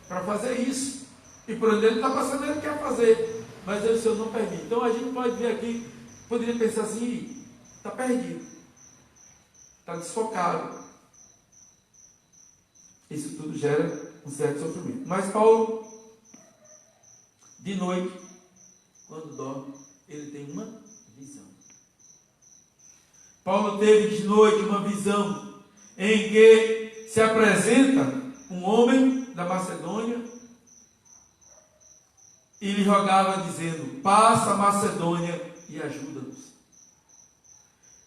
para fazer isso. E por onde ele está passando, ele quer fazer. Mas o Senhor não permite. Então a gente pode vir aqui, poderia pensar assim, está perdido. Está desfocado. Isso tudo gera um certo sofrimento. Mas Paulo, de noite, quando dorme, ele tem uma visão. Paulo teve de noite uma visão em que se apresenta um homem da Macedônia e lhe rogava dizendo: passa a Macedônia e ajuda-nos.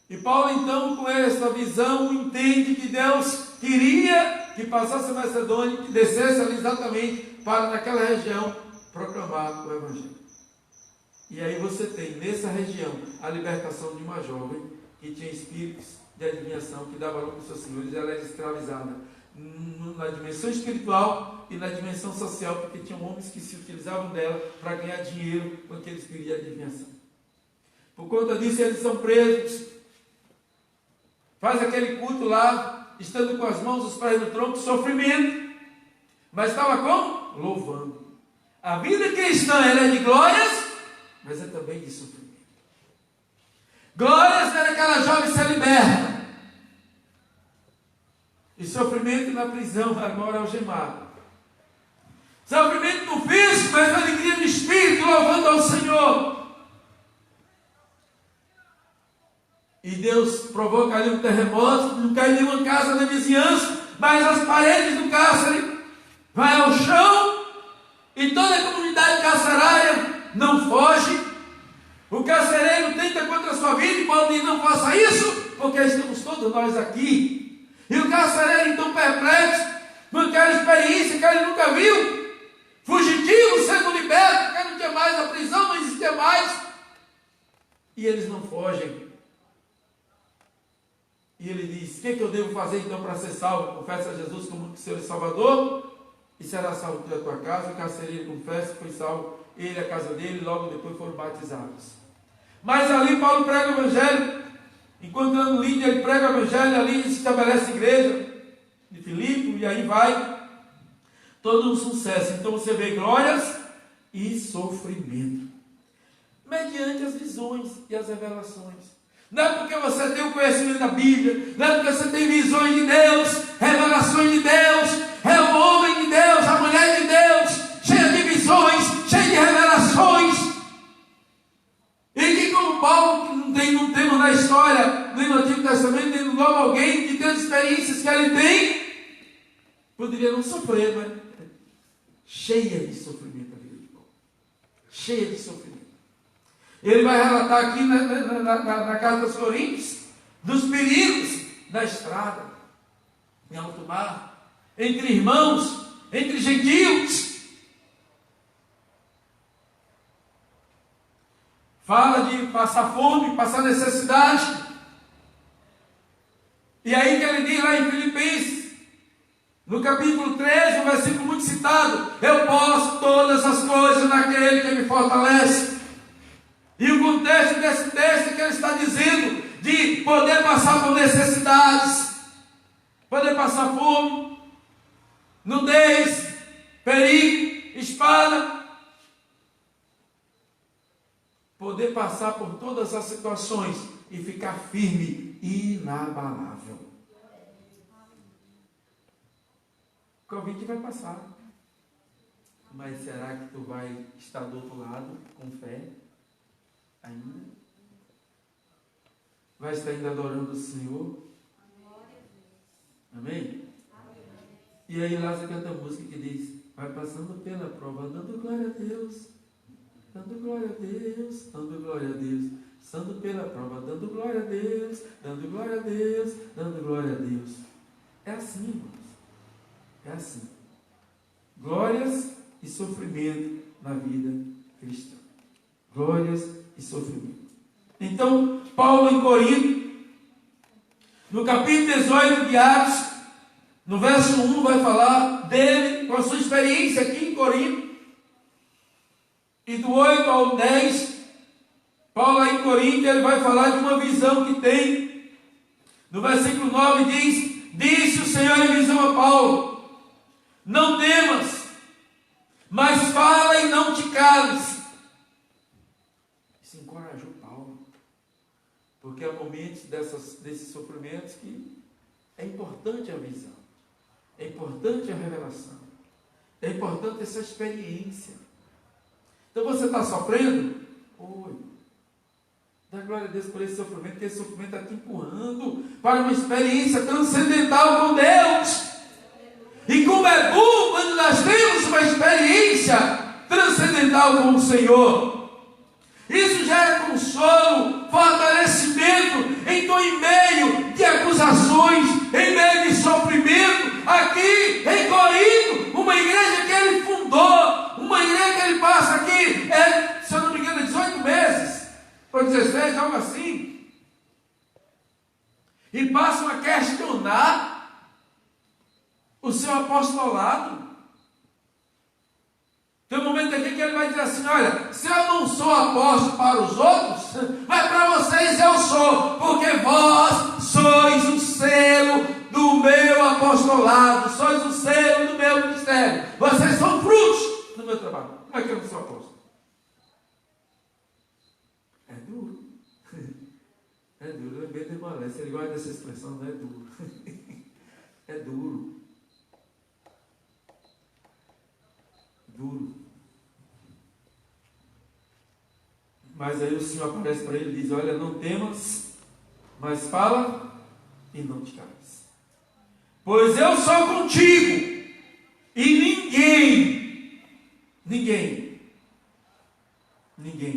E Paulo então, com esta visão, entende que Deus queria que passasse a Macedônia, que descesse ali exatamente para naquela região proclamar o Evangelho. E aí você tem nessa região a libertação de uma jovem que tinha espíritos de adivinhação, que dava valor para os seus senhores. Ela era escravizada na dimensão espiritual e na dimensão social, porque tinham homens que se utilizavam dela para ganhar dinheiro com aquele espírito de adivinhação. Por conta disso eles são presos, faz aquele culto lá, estando com as mãos, os pés no tronco, sofrimento, mas estava como? Louvando. A vida cristã ela é de glórias, mas é também de sofrimento. Glórias era aquela jovem se liberta, e sofrimento na prisão, agora algemado. Sofrimento no físico, mas alegria no espírito, louvando ao Senhor. E Deus provoca ali um terremoto, não cai nenhuma casa na vizinhança, mas as paredes do cárcere vai ao chão, e toda a comunidade carcerária não foge. O carcereiro tenta contra a sua vida e Paulo diz: não faça isso, porque estamos todos nós aqui. E o carcereiro então perplexo, com aquela experiência que ele nunca viu, fugitivo sendo liberto, porque não tinha mais a prisão, não existia mais, e eles não fogem. E ele diz: o que eu devo fazer então para ser salvo? Confessa a Jesus como Senhor e Salvador, e será salvo tu e a tua casa. O carcereiro confessa, foi salvo ele e a casa dele, e logo depois foram batizados. Mas ali Paulo prega o Evangelho. Encontrando Lídia, ele prega o Evangelho, ali se estabelece a igreja de Filipe, e aí vai todo um sucesso. Então você vê glórias e sofrimento, mediante as visões e as revelações. Não é porque você tem o conhecimento da Bíblia, não é porque você tem visões de Deus, revelações de Deus, é o homem de Deus, a mulher de Deus, cheia de visões, cheia de revelações. E que como Paulo, que não temos na história, nem no Antigo Testamento, nem no Novo, alguém que tem as experiências que ele tem, poderia não sofrer, mas cheia de sofrimento a vida de Paulo. Cheia de sofrimento. Ele vai relatar aqui na Carta aos Coríntios dos perigos da estrada, em alto mar, entre irmãos, entre gentios. Fala de passar fome, passar necessidade. E aí que ele diz lá em Filipenses, no capítulo 13, um versículo muito citado: eu posso todas as coisas naquele que me fortalece. E o contexto desse texto é que ele está dizendo de poder passar por necessidades, poder passar fome, nudez, perigo, espada, poder passar por todas as situações e ficar firme e inabalável. O Covid vai passar, mas será que tu vai estar do outro lado com fé? Ainda? Vai estar ainda adorando o Senhor? Amém? E aí Lázaro canta a música que diz: vai passando pela prova, dando glória a Deus, dando glória a Deus, dando glória a Deus, passando pela prova, dando glória a Deus, dando glória a Deus, dando glória a Deus. É assim, irmãos. É assim. Glórias e sofrimento na vida cristã. Glórias e sofrimento. Então, Paulo em Corinto, no capítulo 18 de Atos, no verso 1, vai falar dele, com a sua experiência aqui em Corinto. E do 8 ao 10, Paulo lá em Corinto, ele vai falar de uma visão que tem. No versículo 9 diz: disse o Senhor em visão a Paulo: não temas, mas fala e não te cales. Isso encorajou Paulo, porque há momentos desses sofrimentos que é importante a visão, é importante a revelação, é importante essa experiência. Então você está sofrendo? Oi, dá glória a Deus por esse sofrimento, porque esse sofrimento está te empurrando para uma experiência transcendental com Deus. E como é bom quando nós temos uma experiência transcendental com o Senhor. Isso gera consolo, fortalecimento. Então, em meio de acusações, em meio de sofrimento, aqui em Corinto, uma igreja que ele fundou, uma igreja que ele passa aqui, se eu não me engano, 18 meses, ou 16, algo assim, e passam a questionar o seu apostolado. Tem um momento aqui que ele vai dizer assim: olha, se eu não sou apóstolo para os outros, mas para vocês eu sou, porque vós sois o selo do meu apostolado, sois o selo do meu ministério, vocês são frutos do meu trabalho. Como é que eu não sou apóstolo? É duro. É duro, eu lembrei de Moleste, ele gosta dessa expressão, não é duro. É duro. Duro. Mas aí o Senhor aparece para ele e diz: olha, não temas, mas fala e não te cales. Pois eu sou contigo, e ninguém,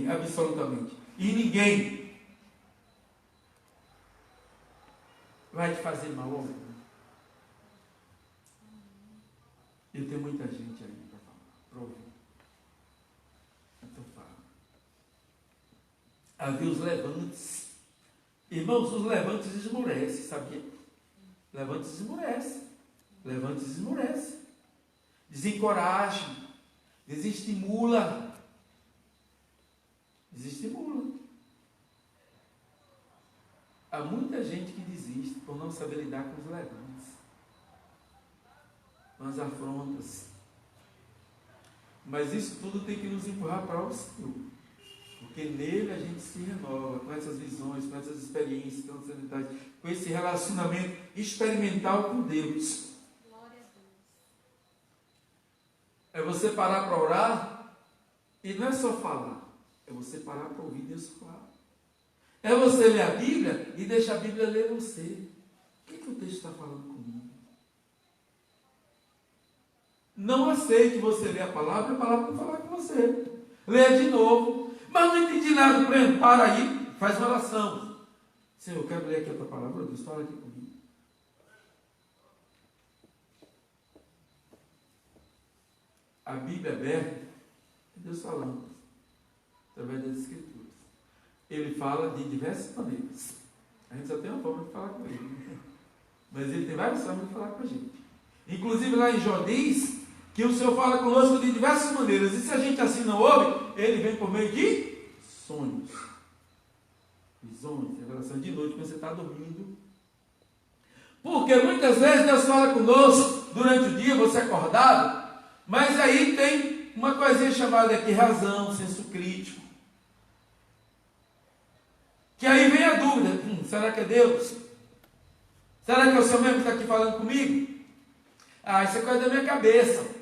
absolutamente, e ninguém vai te fazer mal algum. Eu tenho muita gente aí para falar, para ouvir. Então fala. Havia os levantes. Irmãos, os levantes esmorecem, sabia? Levantes esmorecem. Levantes esmorecem. Desencoraja. Desestimula. Desestimula. Há muita gente que desiste por não saber lidar com os levantes, com as afrontas. Mas isso tudo tem que nos empurrar para o Senhor. Porque nele a gente se renova, com essas visões, com essas experiências transcendentais, com esse relacionamento experimental com Deus. Glória a Deus. É você parar para orar, e não é só falar, é você parar para ouvir Deus falar. É você ler a Bíblia e deixar a Bíblia ler você. O que o texto está falando comigo? Não aceite você ler a palavra não falar com você. Leia de novo. Mas não entendi nada. Para aí, faz uma oração. Senhor, eu quero ler aqui a tua palavra. Deus, fala aqui comigo. A Bíblia é aberta, é Deus falando, através das Escrituras. Ele fala de diversas maneiras. A gente só tem uma forma de falar com ele. Mas ele tem várias formas de falar com a gente. Inclusive lá em Jó diz que o Senhor fala conosco de diversas maneiras. E se a gente assim não ouve, ele vem por meio de sonhos. Visões, revelação de noite, quando você está dormindo. Porque muitas vezes Deus fala conosco durante o dia, você acordado, mas aí tem uma coisinha chamada aqui razão, senso crítico. Que aí vem a dúvida: será que é Deus? Será que é o Senhor mesmo que está aqui falando comigo? Isso é coisa da minha cabeça.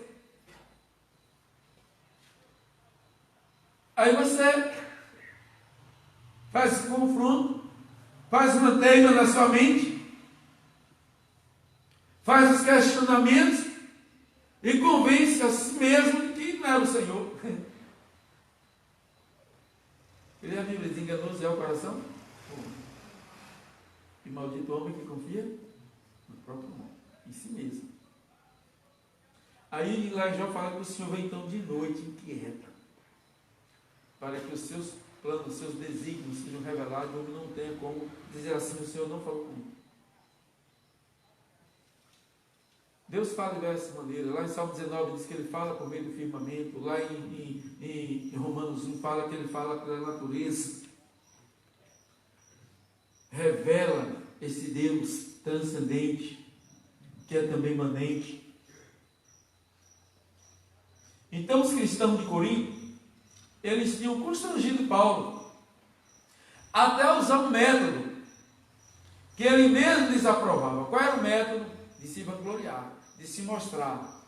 Aí você faz esse confronto, faz uma teima na sua mente, faz os questionamentos e convence a si mesmo que não é o Senhor. Ele é a Bíblia diz: enganoso é o coração. E maldito o homem que confia no próprio homem, em si mesmo. Aí lá em Jó fala que o Senhor vem então de noite, inquieta, para que os seus planos, os seus desígnios sejam revelados, e o homem não tenha como dizer assim: o Senhor não falou comigo. Deus fala de diversas maneiras. Lá em Salmo 19 diz que ele fala por meio do firmamento. Lá em Romanos 1 fala que ele fala pela natureza. Revela esse Deus transcendente, que é também imanente. Então os cristãos de Corinto, eles tinham constrangido Paulo até usar um método que ele mesmo desaprovava. Qual era o método? De se vangloriar, de se mostrar.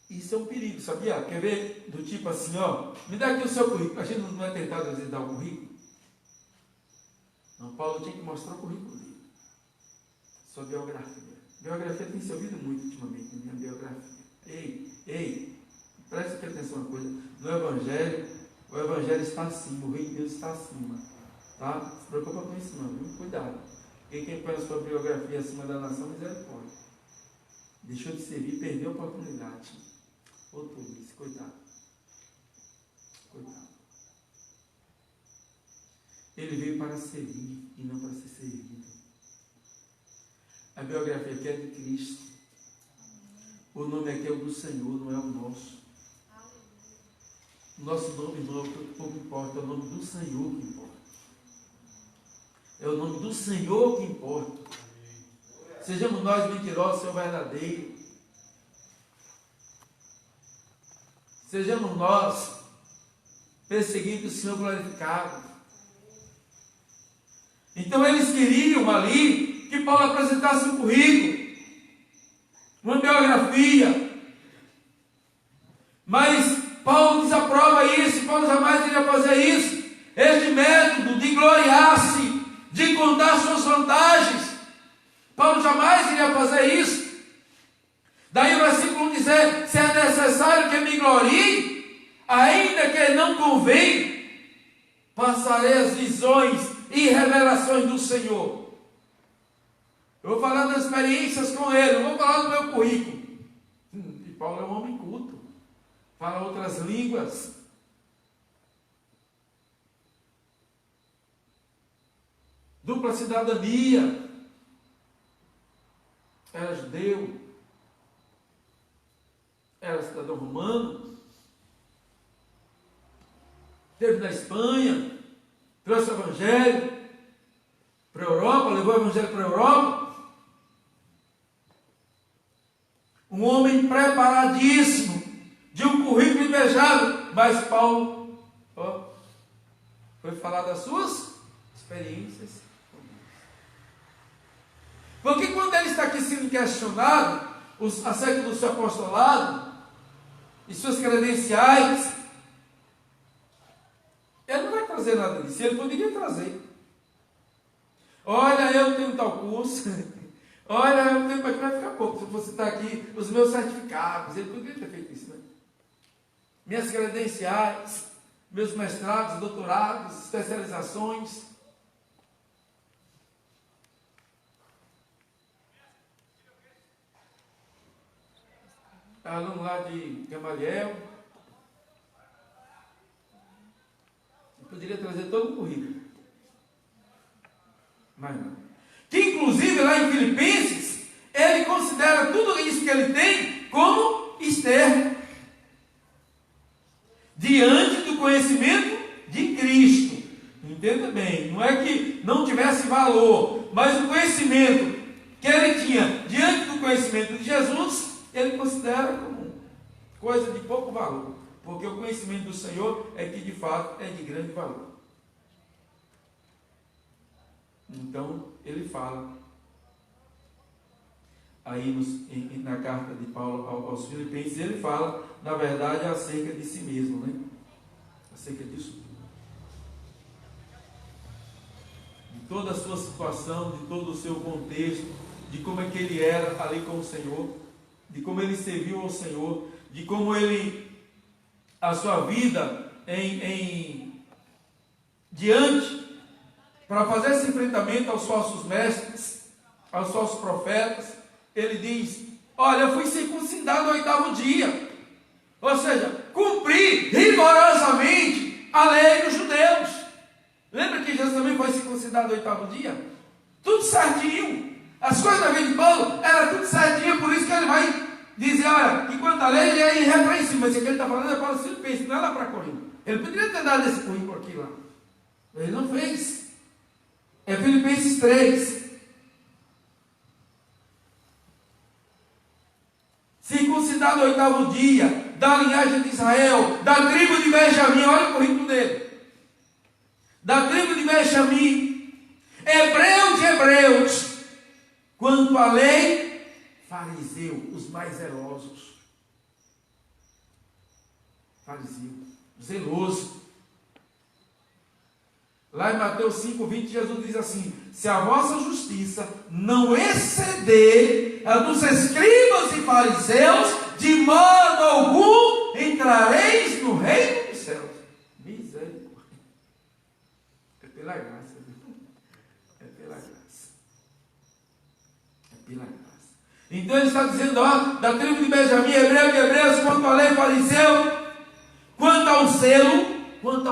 Isso é um perigo, sabia? Quer ver? Do tipo assim, me dá aqui o seu currículo. A gente não é tentado às vezes dar o currículo? Não, Paulo tinha que mostrar o currículo dele. Sua biografia. Biografia tem se ouvido muito ultimamente, minha biografia. Ei, preste atenção uma coisa. No Evangelho, o Evangelho está acima, o reino de Deus está acima. Tá? Não se preocupa com isso não, viu? Cuidado. E quem põe a sua biografia acima da nação, misericórdia. Deixou de servir, perdeu a oportunidade. Outro isso, coitado. Coitado. Ele veio para servir e não para ser servido. A biografia aqui é de Cristo. O nome aqui é o do Senhor, não é o nosso. O nosso nome não é o que pouco importa, é o nome do Senhor que importa. É o nome do Senhor que importa. Sejamos nós mentirosos, Senhor verdadeiro. Sejamos nós perseguindo o Senhor glorificado. Então eles queriam ali que Paulo apresentasse um currículo, uma biografia. Mas Paulo desaprova isso, Paulo jamais iria fazer isso. Este método de gloriar-se, de contar suas vantagens, Paulo jamais iria fazer isso. Daí o versículo 1 dizer: se é necessário que me glorie, ainda que não convém, passarei as visões e revelações do Senhor. Eu vou falar das experiências com ele, eu vou falar do meu currículo. E Paulo é um homem culto, fala outras línguas. Dupla cidadania. Era judeu, era cidadão romano, esteve na Espanha, trouxe o evangelho para a Europa, levou o evangelho para a Europa. Um homem preparadíssimo, de um currículo invejável. Mas Paulo foi falar das suas experiências. Porque quando ele está aqui sendo questionado acerca do seu apostolado e suas credenciais, ele não vai trazer nada disso. Ele poderia trazer. Olha, eu tenho tal curso. Olha, eu tenho, mas vai ficar pouco. Se você está aqui, os meus certificados. Ele poderia ter feito isso, né? Minhas credenciais, meus mestrados, doutorados, especializações. Aluno lá de Gamaliel. Eu poderia trazer todo o currículo. Mas não. Que inclusive lá em Filipenses, ele considera tudo isso que ele tem como externo. Diante do conhecimento de Cristo. Entenda bem, não é que não tivesse valor, mas o conhecimento que ele tinha diante do conhecimento de Jesus, ele considera como coisa de pouco valor, porque o conhecimento do Senhor é que de fato é de grande valor. Então ele fala aí na carta de Paulo aos Filipenses, ele fala na verdade acerca de si mesmo, né? Acerca disso tudo, de toda a sua situação, de todo o seu contexto, de como é que ele era ali com o Senhor, de como ele serviu ao Senhor, de como ele, a sua vida diante, para fazer esse enfrentamento aos falsos mestres, aos falsos profetas, ele diz: olha, eu fui circuncidado no 8º dia, ou seja, cumpri rigorosamente a lei dos judeus. Lembra que Jesus também foi circuncidado no 8º dia? Tudo certinho. As coisas da vida de Paulo era tudo certinho, por isso que ele vai dizer: olha, que quanto à lei ele é irrepreensível. Mas isso que ele está falando é para os Filipenses, não é lá para Corinto. Ele poderia ter dado esse currículo aqui lá. Ele não fez. É Filipenses 3. Circuncidado no 8º dia, da linhagem de Israel, da tribo de Benjamim, olha o currículo dele. Da tribo de Benjamim, hebreu de hebreus, quanto à lei, fariseu, os mais zelosos. Fariseu, zeloso. Lá em Mateus 5:20, Jesus diz assim: se a vossa justiça não exceder a dos escribas e fariseus, de modo algum entrareis no reino dos céus. Misericórdia. É pela graça, viu? É pela graça. É pela graça. Então ele está dizendo, ó, da tribo de Benjamim, hebreu de hebreus, quanto à lei, fariseu, quanto ao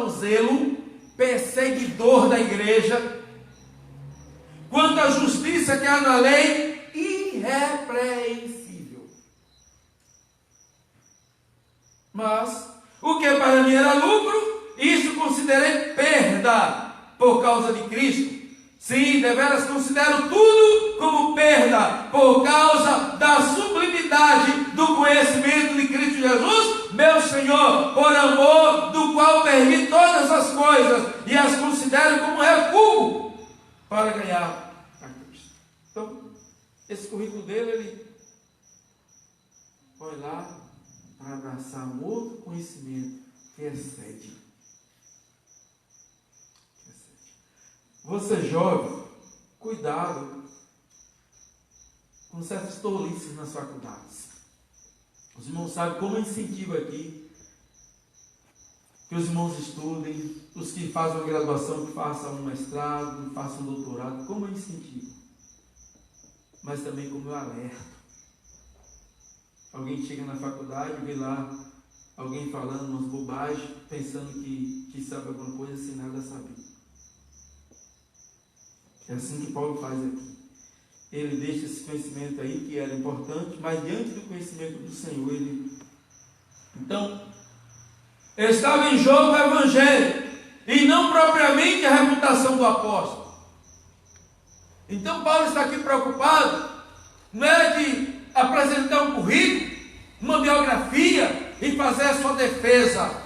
zelo, perseguidor da igreja, quanto à justiça que há na lei, irrepreensível. Mas, o que para mim era lucro, isso considerei perda por causa de Cristo. Sim, deveras considero tudo como perda, por causa da sublimidade do conhecimento de Cristo Jesus, meu Senhor, por amor do qual perdi todas as coisas, e as considero como recuo para ganhar a Cristo. Então, esse currículo dele, ele foi lá para abraçar um outro conhecimento que excede. Você jovem, cuidado com certas tolices nas faculdades. Os irmãos sabem como eu incentivo aqui que os irmãos estudem, os que fazem uma graduação, que façam um mestrado, que façam um doutorado, como eu incentivo. Mas também como eu alerto. Alguém chega na faculdade e vê lá alguém falando umas bobagens, pensando que sabe alguma coisa sem nada saber. É assim que Paulo faz aqui. Ele deixa esse conhecimento aí, que era importante, mas diante do conhecimento do Senhor, ele... Então, estava em jogo o Evangelho, e não propriamente a reputação do apóstolo. Então, Paulo está aqui preocupado, não é de apresentar um currículo, uma biografia, e fazer a sua defesa.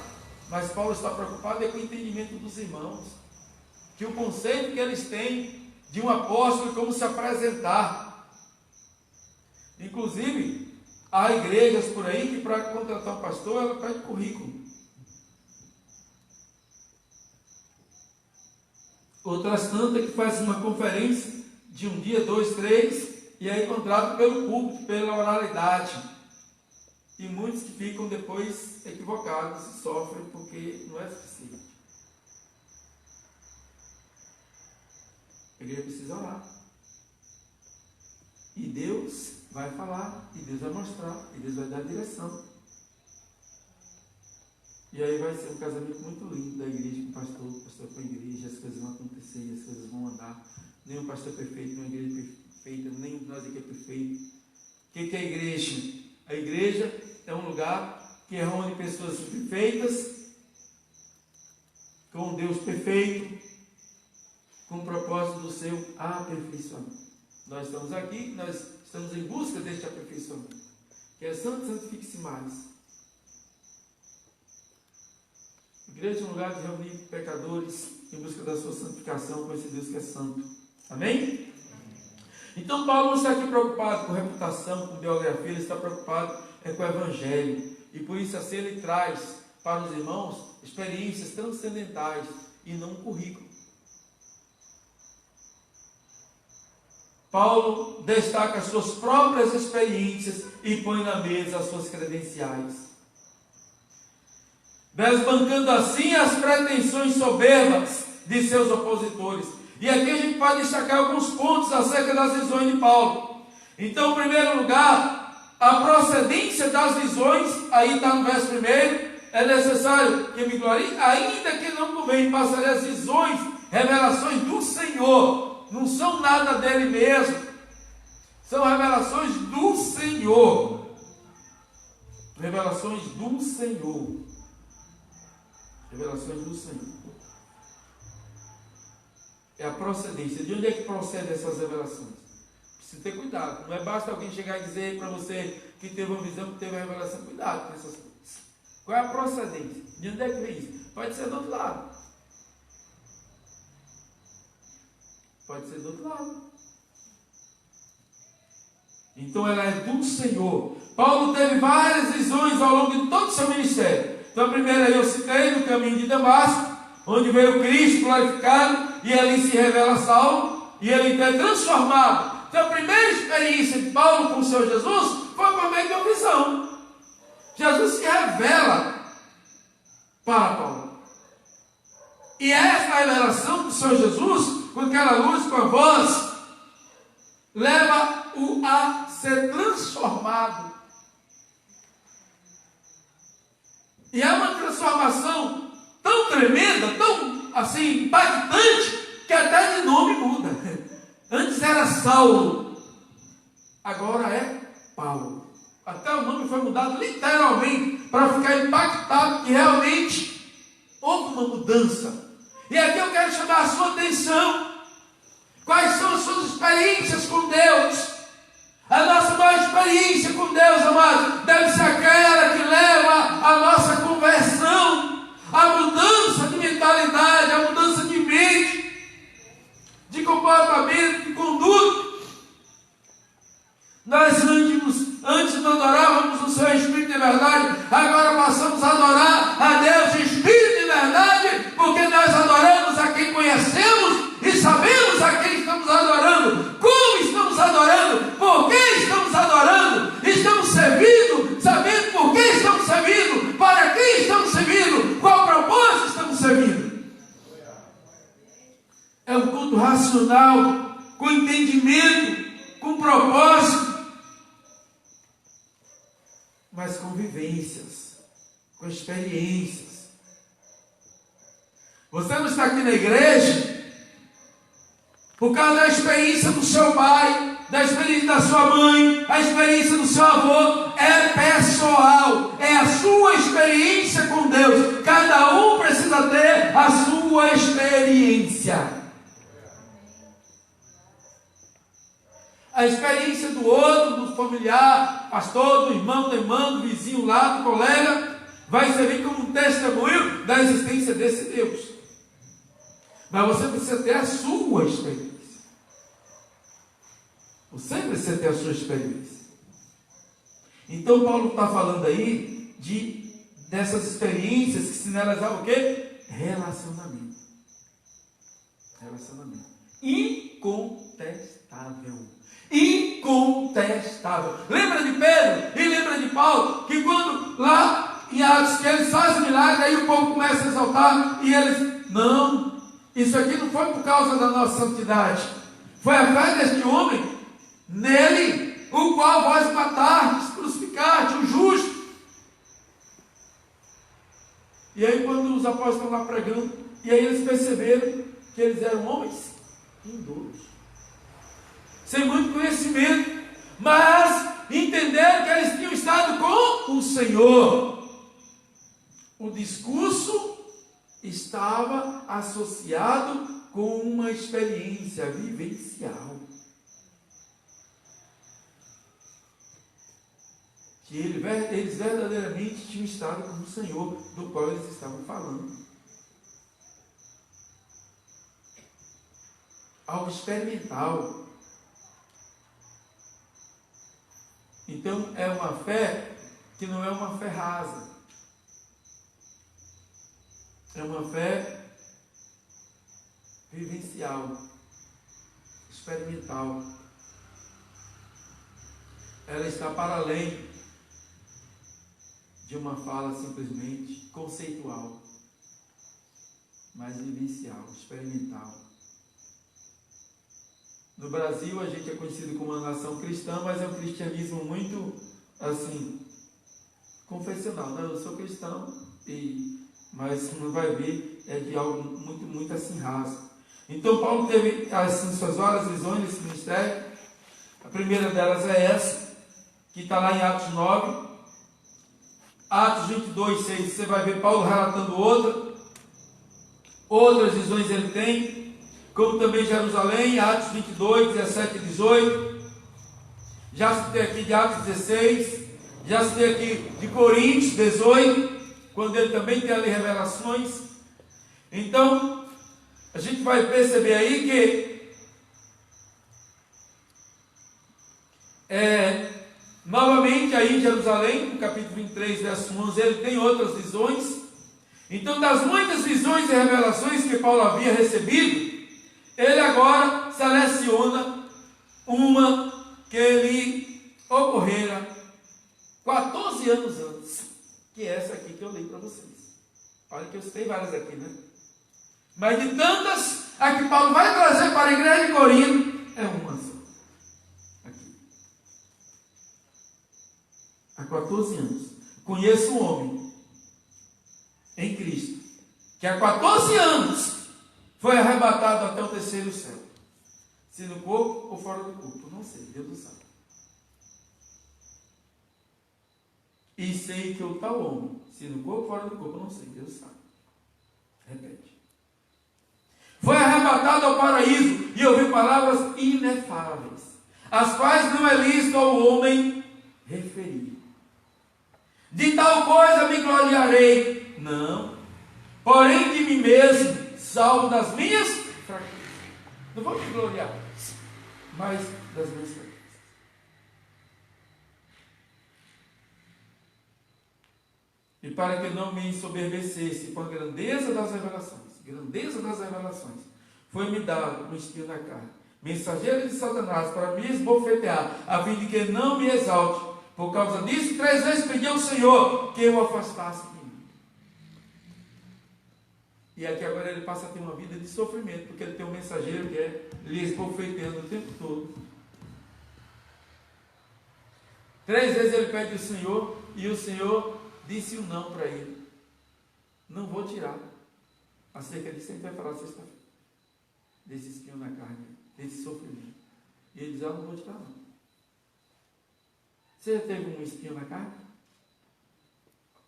Mas Paulo está preocupado com o entendimento dos irmãos, que o conceito que eles têm de um apóstolo e como se apresentar. Inclusive, há igrejas por aí que para contratar um pastor, ela pede currículo. Outras tantas que fazem uma conferência de um dia, 2, 3, e aí contratam pelo público, pela oralidade. E muitos que ficam depois equivocados e sofrem porque não é suficiente. A igreja precisa orar. E Deus vai falar, e Deus vai mostrar, e Deus vai dar a direção. E aí vai ser um casamento muito lindo da igreja com o pastor com a igreja, as coisas vão acontecer, as coisas vão andar. Nenhum pastor é perfeito, nenhuma igreja perfeita, nem nós aqui é perfeito. O que é a igreja? A igreja é um lugar que reúne pessoas perfeitas, com um Deus perfeito, com o propósito do seu aperfeiçoamento. Nós estamos aqui, nós estamos em busca deste aperfeiçoamento. Que é santo, santifique-se mais. A igreja é um lugar de reunir pecadores em busca da sua santificação com esse Deus que é santo. Amém? Então Paulo não está aqui preocupado com reputação, com biografia, ele está preocupado com o Evangelho. E por isso assim ele traz para os irmãos experiências transcendentais e não um currículo. Paulo destaca as suas próprias experiências e põe na mesa as suas credenciais, desbancando assim as pretensões soberbas de seus opositores. E aqui a gente pode destacar alguns pontos acerca das visões de Paulo. Então, em primeiro lugar, a procedência das visões, aí está no verso 1, é necessário que me glorie, ainda que não convém passar as visões, revelações do Senhor. Não são nada dele mesmo, são revelações do Senhor. Revelações do Senhor. Revelações do Senhor. É a procedência. De onde é que procedem essas revelações? Precisa ter cuidado. Não é basta alguém chegar e dizer para você que teve uma visão, que teve uma revelação. Cuidado com essas coisas. Qual é a procedência? De onde é que vem isso? Pode ser do outro lado. Pode ser do outro lado. Então ela é do Senhor. Paulo teve várias visões ao longo de todo o seu ministério. Então a primeira eu citei no caminho de Damasco, onde veio Cristo glorificado, e ali se revela Saulo, e ele então é transformado. Então a primeira experiência de Paulo com o Senhor Jesus foi por meio de uma visão. Jesus se revela para Paulo. E essa revelação do Senhor Jesus, com aquela luz, com a voz, leva-o a ser transformado. E é uma transformação tão tremenda, tão assim, impactante, que até de nome muda. Antes era Saulo, agora é Paulo. Até o nome foi mudado literalmente, para ficar impactado que realmente houve uma mudança. E aqui eu quero chamar a sua atenção. Quais são as suas experiências com Deus? A nossa maior experiência com Deus, amados, deve ser aquela que leva a nossa conversão, a mudança de mentalidade, a mudança de mente, de comportamento, de conduta. Nós antes não adorávamos o seu Espírito de verdade, agora passamos a adorar a Deus em Espírito de verdade, porque nós adoramos a quem conhecemos e sabemos a quem estamos adorando, como estamos adorando, por que estamos adorando, estamos servindo, sabendo por que estamos servindo, para quem estamos servindo, qual propósito estamos servindo. É um culto racional, com entendimento, com propósito, mas com vivências, com experiências. Você não está aqui na igreja por causa da experiência do seu pai, da experiência da sua mãe, a experiência do seu avô. É pessoal, é a sua experiência com Deus. Cada um precisa ter a sua experiência. A experiência do outro, do familiar, pastor, do irmão, da irmã, do vizinho lá, do colega, vai servir como um testemunho da existência desse Deus. Mas você precisa ter a sua experiência. Você precisa ter a sua experiência. Então Paulo está falando aí dessas experiências que sinalizam o quê? Relacionamento. Relacionamento. Incontestável. Incontestável. Lembra de Pedro e lembra de Paulo, que quando lá em Atos que eles fazem milagre, aí o povo começa a exaltar e eles, não, isso aqui não foi por causa da nossa santidade, foi a fé deste homem nele, o qual vós matastes, crucificaste, o justo. E aí quando os apóstolos estão lá pregando, e aí eles perceberam que eles eram homens induros, sem muito conhecimento, mas entenderam que eles tinham estado com o Senhor. O discurso estava associado com uma experiência vivencial. Que eles verdadeiramente tinham estado com o Senhor, do qual eles estavam falando. Algo experimental. Então é uma fé que não é uma fé rasa. É uma fé vivencial, experimental. Ela está para além de uma fala simplesmente conceitual, mas vivencial, experimental. No Brasil a gente é conhecido como uma nação cristã, mas é um cristianismo muito assim, confessional, né? Eu sou cristão, mas não vai ver, é de algo muito assim raso. Então Paulo teve assim, suas várias visões nesse ministério. A primeira delas é essa, que está lá em Atos 9, Atos 22, 6, você vai ver Paulo relatando outras visões ele tem, como também Jerusalém, Atos 22, 17 e 18, já citei aqui de Atos 16, já citei aqui de Coríntios 18, quando ele também tem ali revelações. Então, a gente vai perceber aí que novamente aí em Jerusalém, no capítulo 23, verso 11, ele tem outras visões. Então, das muitas visões e revelações que Paulo havia recebido, ele agora seleciona uma que lhe ocorrera 14 anos antes, que é essa aqui que eu li para vocês. Olha que eu citei várias aqui, né? Mas de tantas, a que Paulo vai trazer para a igreja de Corinto, é uma só. Aqui. 14 anos. Conheço um homem em Cristo que há 14 anos foi arrebatado até o terceiro céu. Se no corpo ou fora do corpo, não sei, Deus não sabe. E sei que o tal homem, se no corpo ou fora do corpo, não sei, Deus sabe. Repete. Foi arrebatado ao paraíso e ouviu palavras inefáveis, as quais não é lícito ao homem referir. De tal coisa me gloriarei, não, porém de mim mesmo, salvo das minhas fraquezas. Não vou me gloriar, mas das minhas fraquezas. E para que não me ensoberbecesse com a grandeza das revelações, foi-me dado um espinho na carne, mensageiro de Satanás, para me esbofetear, a fim de que não me exalte. Por causa disso, 3 vezes pedi ao Senhor que eu o afastasse de mim. E aqui agora ele passa a ter uma vida de sofrimento, porque ele tem um mensageiro que é lhe esbofeteando o tempo todo. 3 vezes ele pede ao Senhor, e o Senhor disse um não para ele. Não vou tirar. Acerca disso a gente vai falar sexta-feira. Desse espinho na carne, desse sofrimento. E ele diz, não vou tirar não. Você já teve um espinho na carne?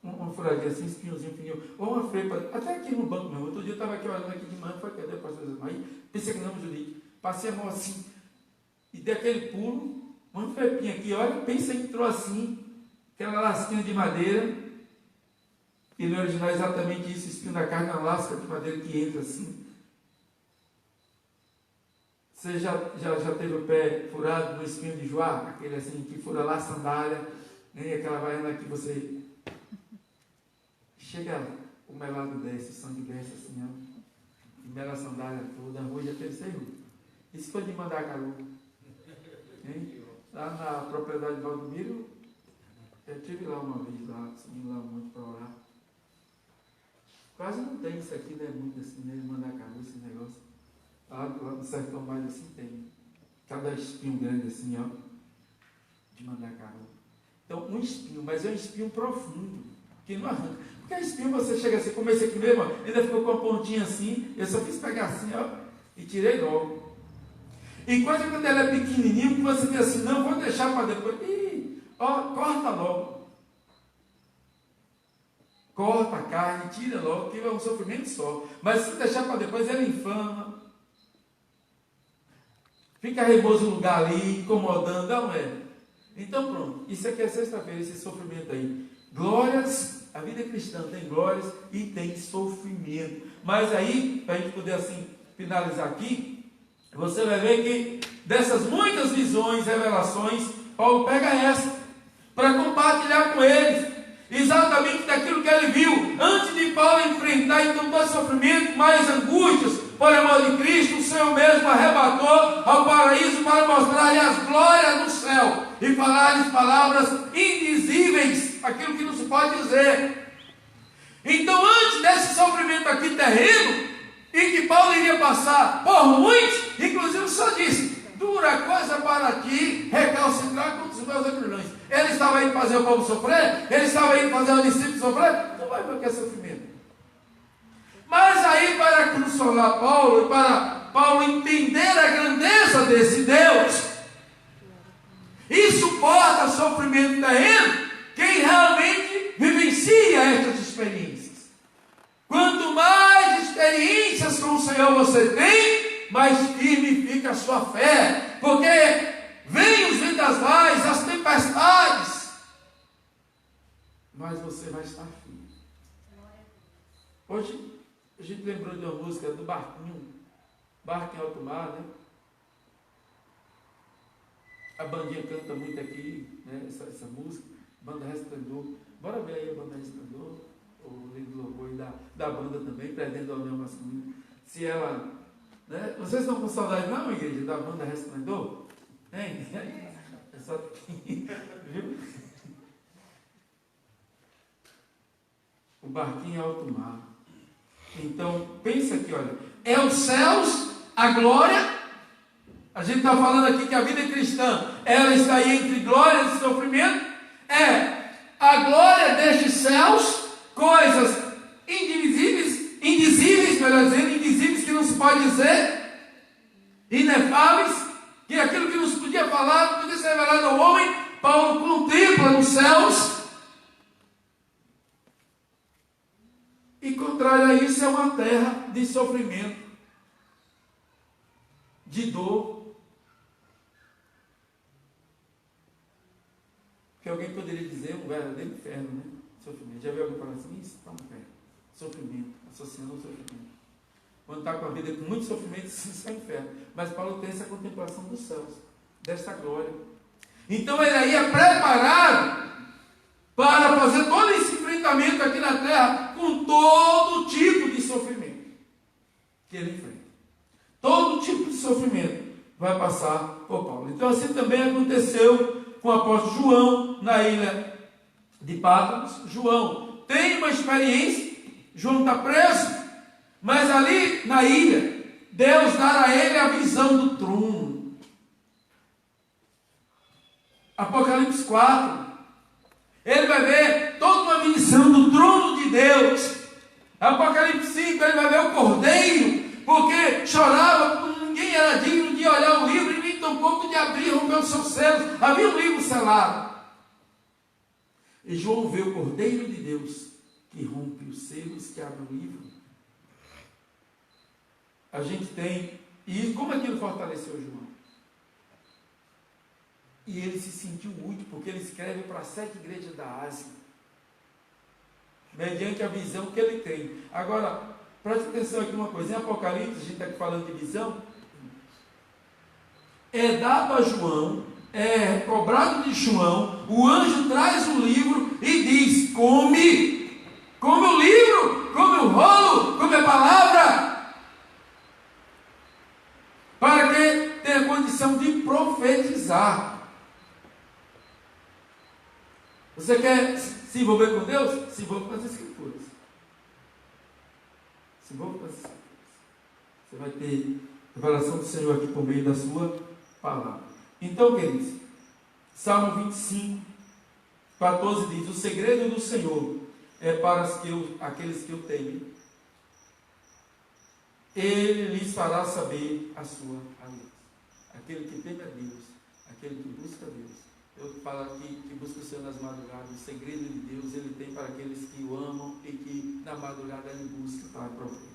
Uma furadinha assim, espinhozinho fininho, ou uma frepa, até aqui no banco mesmo. Outro dia eu estava aqui olhando aqui de manhã, foi cadê o pastor Ismael? Pensei que não, Judite. Passei a mão assim, e dei aquele pulo, uma frepinha aqui, olha, pensei que entrou assim, aquela lasquinha de madeira, e no original é exatamente isso, espinho na carne, uma lasca de madeira que entra assim. Você já teve o pé furado no espinho de Joá? Aquele assim que fura lá a sandália, nem aquela vaiana que você chega, o melado desce, o sangue desce assim, ó, e mela a sandália toda, a rua já teve sem rua. Isso foi de Mandacaru. Lá na propriedade de Valdomiro, eu estive lá uma vez, lá, subindo lá muito para orar. Quase não tem isso aqui, né? Muito assim, né? Mandacaru, esse negócio. Lá no sertão mais assim tem cada espinho grande assim, ó, de Mandacaru. Então, um espinho, mas é um espinho profundo, que não arranca. Porque espinho você chega assim, como esse aqui mesmo, ainda ficou com a pontinha assim, eu só fiz pegar assim, ó, e tirei logo. E quando ele é pequenininho, que você diz assim, não, vou deixar para depois, ó, corta logo. Corta a carne, tira logo, que é um sofrimento só. Mas se deixar para depois, ele inflama. Fica reboso no lugar ali, incomodando, não é? Então pronto, isso aqui é sexta-feira, esse sofrimento aí. Glórias, a vida cristã tem glórias e tem sofrimento. Mas aí, para a gente poder assim finalizar aqui, você vai ver que dessas muitas visões, revelações, Paulo pega essa, para compartilhar com eles, exatamente daquilo que ele viu, antes de Paulo enfrentar então todo sofrimento, mais angústias, por amor de Cristo, o Senhor mesmo arrebatou ao paraíso para mostrar-lhe as glórias do céu e falar-lhes palavras indizíveis, aquilo que não se pode dizer. Então, antes desse sofrimento aqui terreno, em que Paulo iria passar por muitos, inclusive o Senhor disse, dura coisa para ti recalcitrar contra os meus aguilhões. Ele estava indo fazer o povo sofrer, ele estava indo fazer o discípulo sofrer, não vai ver o que é sofrimento. Mas aí, para consolar Paulo, e para Paulo entender a grandeza desse Deus, e suporta sofrimento terreno, quem realmente vivencia estas experiências. Quanto mais experiências com o Senhor você tem, mais firme fica a sua fé, porque vem os vendavais, as tempestades, mas você vai estar firme. Hoje a gente lembrou de uma música do Barquinho em Alto Mar, né? A bandinha canta muito aqui, né? Essa música, Banda Resplendor. Bora ver aí a Banda Resplendor, o lindo louvor da banda também, Perdendo a União Masculina. Se ela, né? Vocês estão com saudade não, igreja, da Banda Resplendor? Hein? É só viu? O Barquinho em Alto Mar. Então, pensa aqui, olha, é os céus, a glória. A gente está falando aqui que a vida cristã, ela está aí entre glórias e sofrimento. É a glória destes céus, coisas indizíveis, melhor dizendo, indizíveis que não se pode dizer, inefáveis, que aquilo que não se podia falar, não podia ser revelado ao homem, Paulo contempla nos céus. E contrário a isso é uma terra de sofrimento, de dor. Que alguém poderia dizer um verdadeiro inferno, né? Sofrimento. Já viu alguém falar assim? Isso está um inferno. Sofrimento, associando ao sofrimento. Quando está com a vida com muito sofrimento, isso é um inferno. Mas Paulo tem essa contemplação dos céus, dessa glória. Então ele aí é preparado para fazer todo esse enfrentamento aqui na terra com todo tipo de sofrimento que ele enfrenta. Todo tipo de sofrimento vai passar por Paulo. Então assim também aconteceu com o apóstolo João na ilha de Patmos. João tem uma experiência, João está preso, mas ali na ilha, Deus dá a ele a visão do trono. Apocalipse 4. Ele vai ver toda uma visão do trono de Deus. Apocalipse 5, ele vai ver o Cordeiro, porque chorava, ninguém era digno de olhar o livro, e nem tampouco de abrir, romper os seus selos. Havia um livro selado. E João vê o Cordeiro de Deus, que rompe os selos, que abre o livro. A gente tem, e como aquilo fortaleceu João? E ele se sentiu útil, porque ele escreve para 7 igrejas da Ásia, mediante a visão que ele tem. Agora, preste atenção aqui uma coisa, em Apocalipse, a gente está aqui falando de visão, é dado a João, é cobrado de João, o anjo traz o livro e diz: come o livro, come o rolo, come a palavra, para que tenha condição de profetizar. Você quer se envolver com Deus? Se envolva com as Escrituras. Se envolva com as Escrituras. Você vai ter revelação do Senhor aqui por meio da sua palavra. Então, queridos, Salmo 25, 14 diz: o segredo do Senhor é para aqueles que o temem. Ele lhes fará saber a sua aliança. Aquele que teme a Deus, aquele que busca Deus. Eu falo aqui que busca o Senhor nas madrugadas. O segredo de Deus ele tem para aqueles que o amam e que na madrugada ele busca para prover.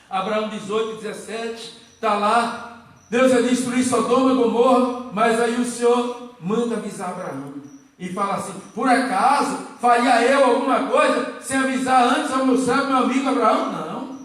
Abraão 18, 17, está lá. Deus ia destruir Sodoma e Gomorra, mas aí o Senhor manda avisar Abraão. E fala assim: por acaso faria eu alguma coisa sem avisar antes ao meu servo, meu amigo Abraão? Não.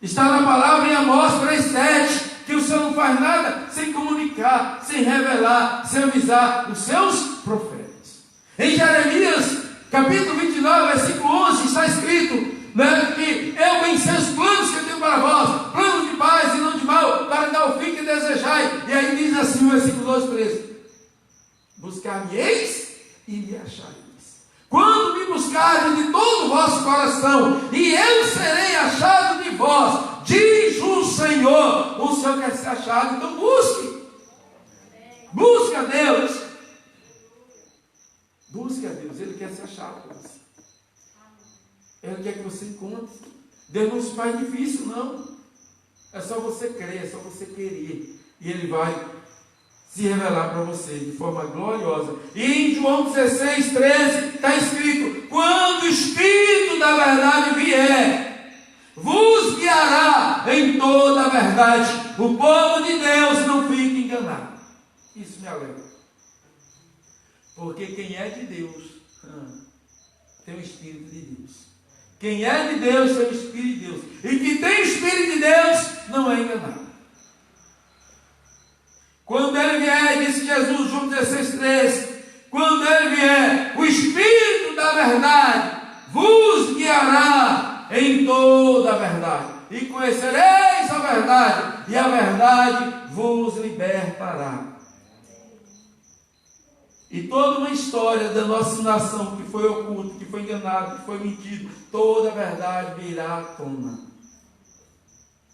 Está na palavra em Amós 3,7. Que o Senhor não faz nada sem comunicar, sem revelar, sem avisar os seus profetas. Em Jeremias, capítulo 29, versículo 11, está escrito, né, que eu bem sei os planos que eu tenho para vós, planos de paz e não de mal, para dar o fim que desejai. E aí diz assim o versículo 12, 13: buscar-me-eis e me achareis, quando me buscardes de todo o vosso coração, e eu serei achado de vós, diz o Senhor. O Senhor quer ser achado, então busque. Busque a Deus. Busque a Deus, Ele quer ser achado por você. Ele quer que você encontre. Deus não se faz difícil, não. É só você crer, é só você querer. E Ele vai se revelar para você de forma gloriosa. E em João 16, 13, está escrito: quando o Espírito da verdade vier, vos guiará em toda a verdade. O povo de Deus não fica enganado. Isso me alegra. Porque quem é de Deus tem o Espírito de Deus. Quem é de Deus tem o Espírito de Deus. E quem tem o Espírito de Deus não é enganado. Quando Ele vier, disse Jesus, João 16, 13, quando Ele vier, o Espírito da verdade vos guiará em toda a verdade, e conhecereis a verdade, e a verdade vos libertará. E toda uma história da nossa nação que foi oculta, que foi enganada, que foi mentido, toda a verdade virá à tona.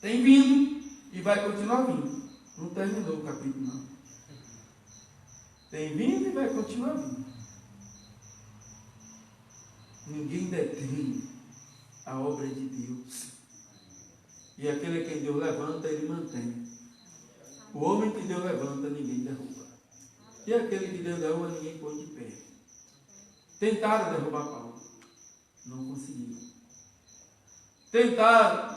Tem vindo e vai continuar vindo. Não terminou o capítulo, não. Tem vindo e vai continuar vindo. Ninguém detém a obra de Deus. E aquele a quem Deus levanta, Ele mantém. O homem que Deus levanta, ninguém derruba. E aquele que Deus derruba, ninguém põe de pé. Tentaram derrubar Paulo. Não conseguiram. Tentaram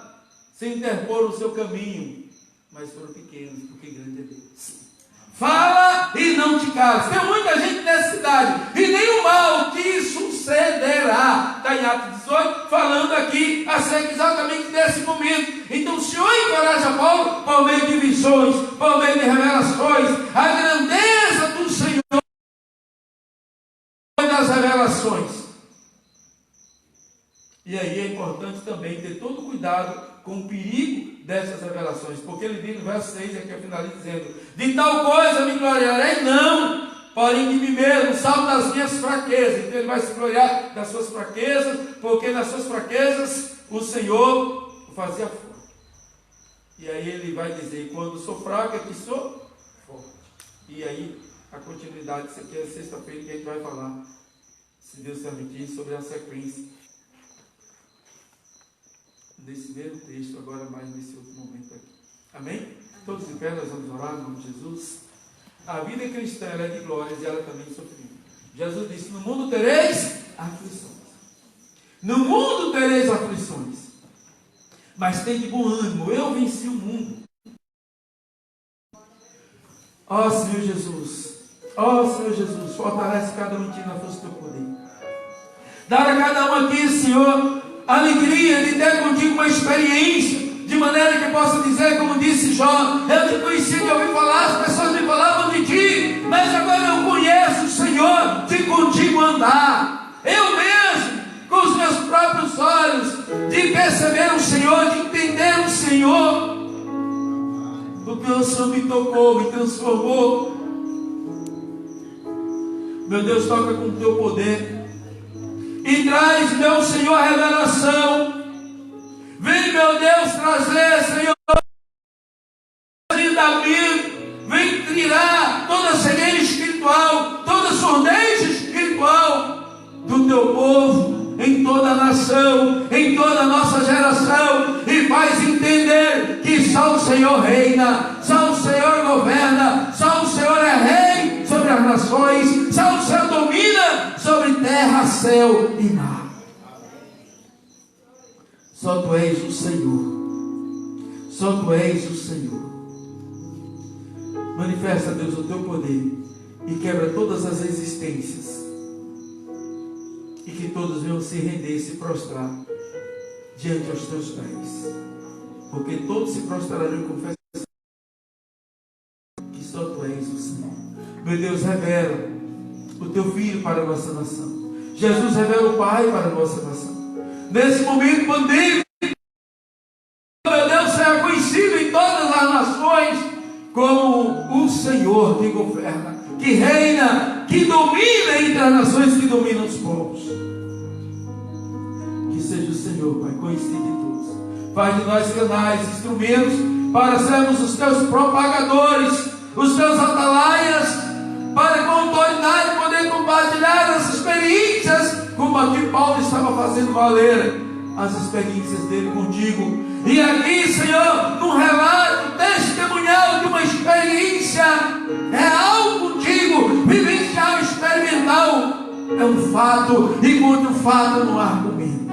se interpor no seu caminho, mas foram pequenos, porque grande é Deus. Fala e não te cales. Tem muita gente nessa cidade, e nem o mal te sucederá. Está em Atos 18, falando aqui acerca exatamente desse momento. Então o Senhor encoraja Paulo por meio de visões, por meio de revelações, a grandeza do Senhor das revelações. E aí é importante também ter todo cuidado com o perigo dessas revelações, porque ele diz no verso 6, aqui eu finalizo dizendo: de tal coisa me gloriarei, não, porém de mim mesmo, salvo das minhas fraquezas. Então ele vai se gloriar das suas fraquezas, porque nas suas fraquezas o Senhor o fazia forte. E aí ele vai dizer: quando sou fraco é que sou forte. E aí a continuidade, isso aqui é sexta-feira que a gente vai falar, se Deus permitir, sobre a sequência desse mesmo texto, agora mais nesse outro momento aqui. Amém? Todos de pé, nós vamos orar no nome de Jesus. A vida cristã, ela é de glórias e ela também de sofrimento. Jesus disse: no mundo tereis aflições. No mundo tereis aflições. Mas tem de bom ânimo, eu venci o mundo. Ó Senhor Jesus, fortalece cada um de ti na força do teu poder. Dá a cada um aqui, Senhor, a alegria de ter contigo uma experiência, de maneira que possa dizer, como disse Jó: eu te conheci, de ouvir falar, as pessoas me falavam de ti, mas agora eu conheço o Senhor, de contigo andar. Eu mesmo, com os meus próprios olhos, de perceber o Senhor, de entender o Senhor, porque o Senhor me tocou, me transformou. Meu Deus, toca com o teu poder e traz, meu Senhor, a revelação. Vem, meu Deus, trazer, Senhor, vem tirar toda a cegueira espiritual, toda a surdez espiritual do teu povo, em toda a nação, em toda a nossa geração, e faz entender que só o Senhor reina, só o Senhor governa, só o Senhor é rei sobre as nações, só o Senhor domina sobre terra, céu e mar. Só tu és o Senhor, só tu és o Senhor. Manifesta, Deus, o teu poder e quebra todas as resistências, e que todos venham se render e se prostrar diante aos teus pés, porque todos se prostrarão e confessarão que só tu és o Senhor. Meu Deus, revela o teu Filho para a nossa nação. Jesus, revela o Pai para a nossa nação. Nesse momento pandêmico, meu Deus, seja conhecido em todas as nações como o Senhor que governa, que reina, que domina entre as nações, que domina os povos. Que seja o Senhor, Pai, conhecido de todos. Faz de nós canais, instrumentos, para sermos os teus propagadores, os teus atalaias, para com autoridade poder compartilhar as experiências, como aqui Paulo estava fazendo valer as experiências dele contigo. E aqui, Senhor, num relato testemunhal de uma experiência real contigo, vivencial, experimental, é um fato, e contra o fato não há argumento.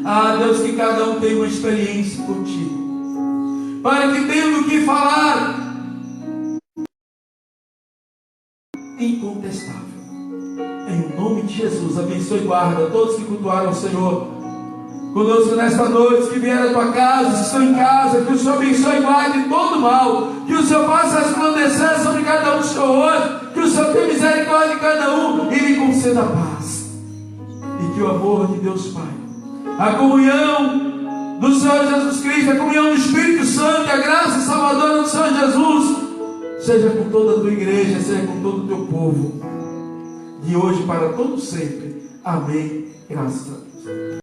Ah, Deus, que cada um tenha uma experiência contigo, para que tenha o que falar incontestável. Em nome de Jesus, abençoe e guarda todos que cultuaram o Senhor conosco nesta noite, que vieram à tua casa, que estão em casa, que o Senhor abençoe e guarde todo mal, que o Senhor faça resplandecer sobre cada um do Senhor hoje, que o Senhor tenha misericórdia de cada um e lhe conceda a paz, e que o amor de Deus Pai, a comunhão do Senhor Jesus Cristo, a comunhão do Espírito Santo, a graça salvadora do Senhor Jesus, seja com toda a tua igreja, seja com todo o teu povo, de hoje para todo sempre. Amém. Graças a Deus.